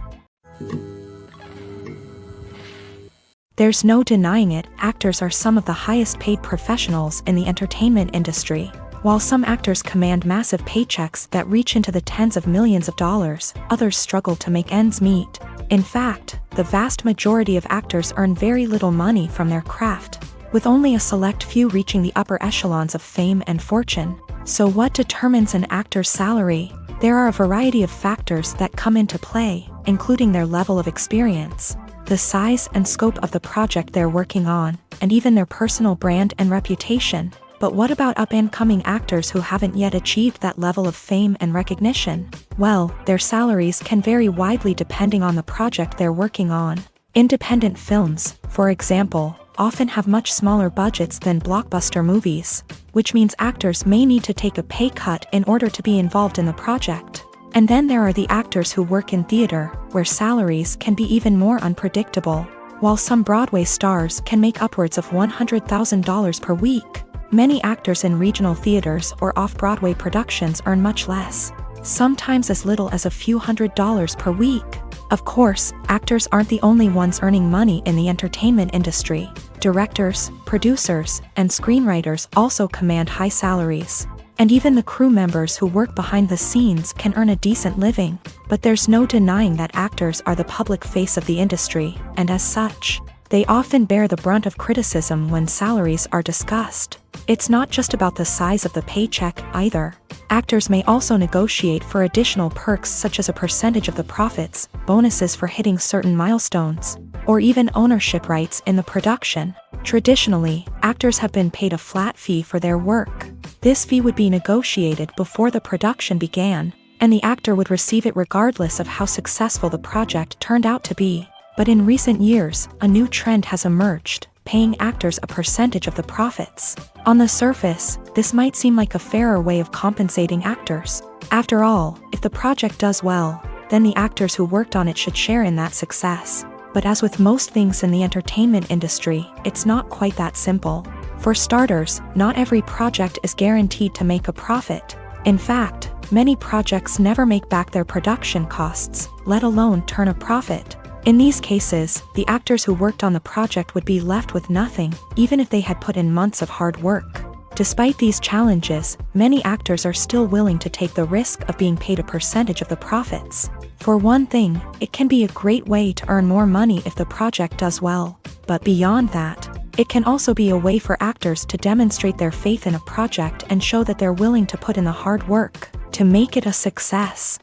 There's no denying it, actors are some of the highest paid professionals in the entertainment industry. While some actors command massive paychecks that reach into the tens of millions of dollars, others struggle to make ends meet. In fact, the vast majority of actors earn very little money from their craft, with only a select few reaching the upper echelons of fame and fortune. So what determines an actor's salary? There are a variety of factors that come into play, including their level of experience, the size and scope of the project they're working on, and even their personal brand and reputation. But what about up-and-coming actors who haven't yet achieved that level of fame and recognition? Well, their salaries can vary widely depending on the project they're working on. Independent films, for example, often have much smaller budgets than blockbuster movies, which means actors may need to take a pay cut in order to be involved in the project. And then there are the actors who work in theater, where salaries can be even more unpredictable. While some Broadway stars can make upwards of $100,000 per week, many actors in regional theaters or off-Broadway productions earn much less, sometimes as little as a few $100s per week. Of course, actors aren't the only ones earning money in the entertainment industry. Directors, producers, and screenwriters also command high salaries. And even the crew members who work behind the scenes can earn a decent living. But there's no denying that actors are the public face of the industry, and as such, they often bear the brunt of criticism when salaries are discussed. It's not just about the size of the paycheck either. Actors may also negotiate for additional perks such as a percentage of the profits, bonuses for hitting certain milestones, or even ownership rights in the production. Traditionally, actors have been paid a flat fee for their work. This fee would be negotiated before the production began, and the actor would receive it regardless of how successful the project turned out to be. But in recent years, a new trend has emerged, paying actors a percentage of the profits. On the surface, this might seem like a fairer way of compensating actors. After all, if the project does well, then the actors who worked on it should share in that success. But as with most things in the entertainment industry, it's not quite that simple. For starters, not every project is guaranteed to make a profit. In fact, many projects never make back their production costs, let alone turn a profit. In these cases, the actors who worked on the project would be left with nothing, even if they had put in months of hard work. Despite these challenges, many actors are still willing to take the risk of being paid a percentage of the profits. For one thing, it can be a great way to earn more money if the project does well. But beyond that, it can also be a way for actors to demonstrate their faith in a project and show that they're willing to put in the hard work to make it a success.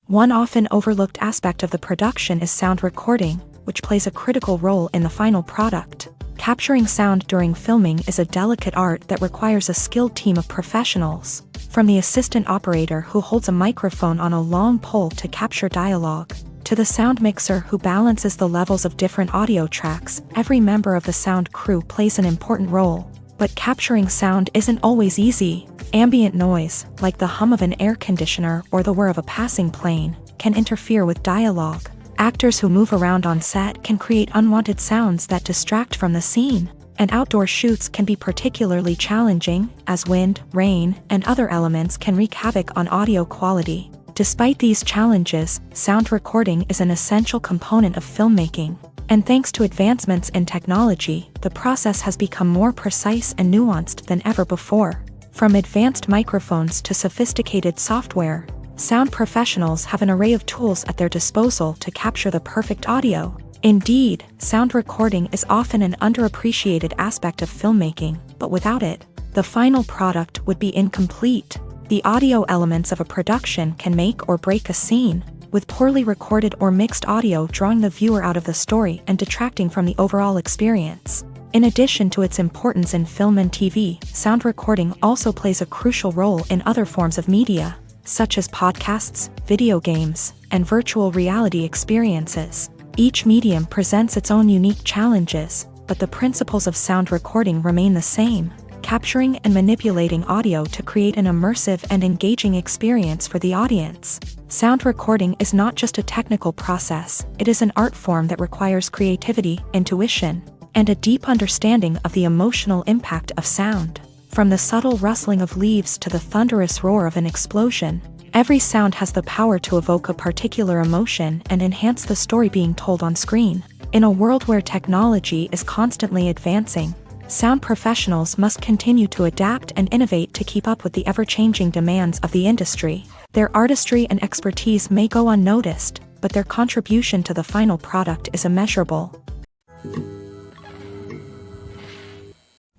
One often overlooked aspect of the production is sound recording, which plays a critical role in the final product. Capturing sound during filming is a delicate art that requires a skilled team of professionals. From the assistant operator who holds a microphone on a long pole to capture dialogue, to the sound mixer who balances the levels of different audio tracks, every member of the sound crew plays an important role. But capturing sound isn't always easy. Ambient noise, like the hum of an air conditioner or the whir of a passing plane, can interfere with dialogue. Actors who move around on set can create unwanted sounds that distract from the scene. And outdoor shoots can be particularly challenging, as wind, rain, and other elements can wreak havoc on audio quality. Despite these challenges, sound recording is an essential component of filmmaking. And thanks to advancements in technology, the process has become more precise and nuanced than ever before. From advanced microphones to sophisticated software, sound professionals have an array of tools at their disposal to capture the perfect audio. Indeed, sound recording is often an underappreciated aspect of filmmaking, but without it, the final product would be incomplete. The audio elements of a production can make or break a scene, with poorly recorded or mixed audio drawing the viewer out of the story and detracting from the overall experience. In addition to its importance in film and TV, sound recording also plays a crucial role in other forms of media, such as podcasts, video games, and virtual reality experiences. Each medium presents its own unique challenges, but the principles of sound recording remain the same, capturing and manipulating audio to create an immersive and engaging experience for the audience. Sound recording is not just a technical process, it is an art form that requires creativity, intuition, and a deep understanding of the emotional impact of sound. From the subtle rustling of leaves to the thunderous roar of an explosion, every sound has the power to evoke a particular emotion and enhance the story being told on screen. In a world where technology is constantly advancing, sound professionals must continue to adapt and innovate to keep up with the ever-changing demands of the industry. Their artistry and expertise may go unnoticed, but their contribution to the final product is immeasurable.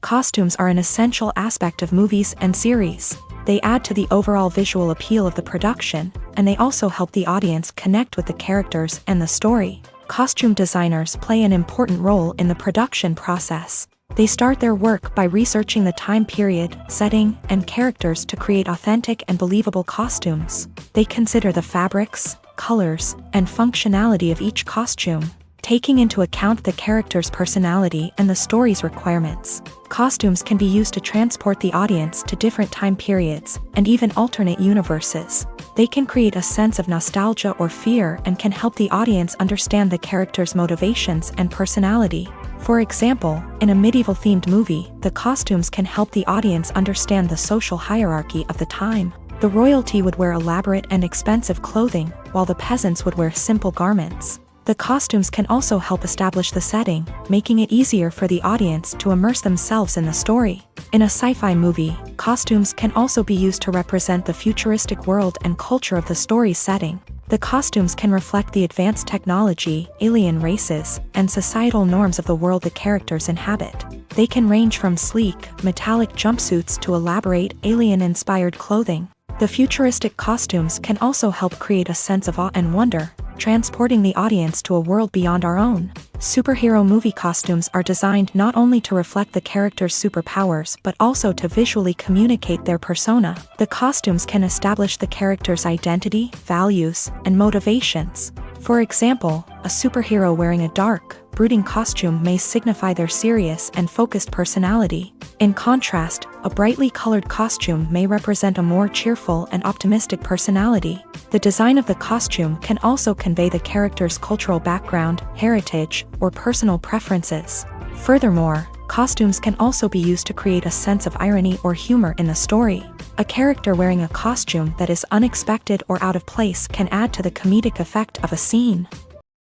Costumes are an essential aspect of movies and series. They add to the overall visual appeal of the production, and they also help the audience connect with the characters and the story. Costume designers play an important role in the production process. They start their work by researching the time period, setting, and characters to create authentic and believable costumes. They consider the fabrics, colors, and functionality of each costume, taking into account the character's personality and the story's requirements. Costumes can be used to transport the audience to different time periods, and even alternate universes. They can create a sense of nostalgia or fear and can help the audience understand the character's motivations and personality. For example, in a medieval-themed movie, the costumes can help the audience understand the social hierarchy of the time. The royalty would wear elaborate and expensive clothing, while the peasants would wear simple garments. The costumes can also help establish the setting, making it easier for the audience to immerse themselves in the story. In a sci-fi movie, costumes can also be used to represent the futuristic world and culture of the story's setting. The costumes can reflect the advanced technology, alien races, and societal norms of the world the characters inhabit. They can range from sleek, metallic jumpsuits to elaborate, alien-inspired clothing. The futuristic costumes can also help create a sense of awe and wonder, transporting the audience to a world beyond our own. Superhero movie costumes are designed not only to reflect the character's superpowers but also to visually communicate their persona. The costumes can establish the character's identity, values, and motivations. For example, a superhero wearing a dark, brooding costume may signify their serious and focused personality. In contrast, a brightly colored costume may represent a more cheerful and optimistic personality. The design of the costume can also convey the character's cultural background, heritage, or personal preferences. Furthermore, costumes can also be used to create a sense of irony or humor in the story. A character wearing a costume that is unexpected or out of place can add to the comedic effect of a scene.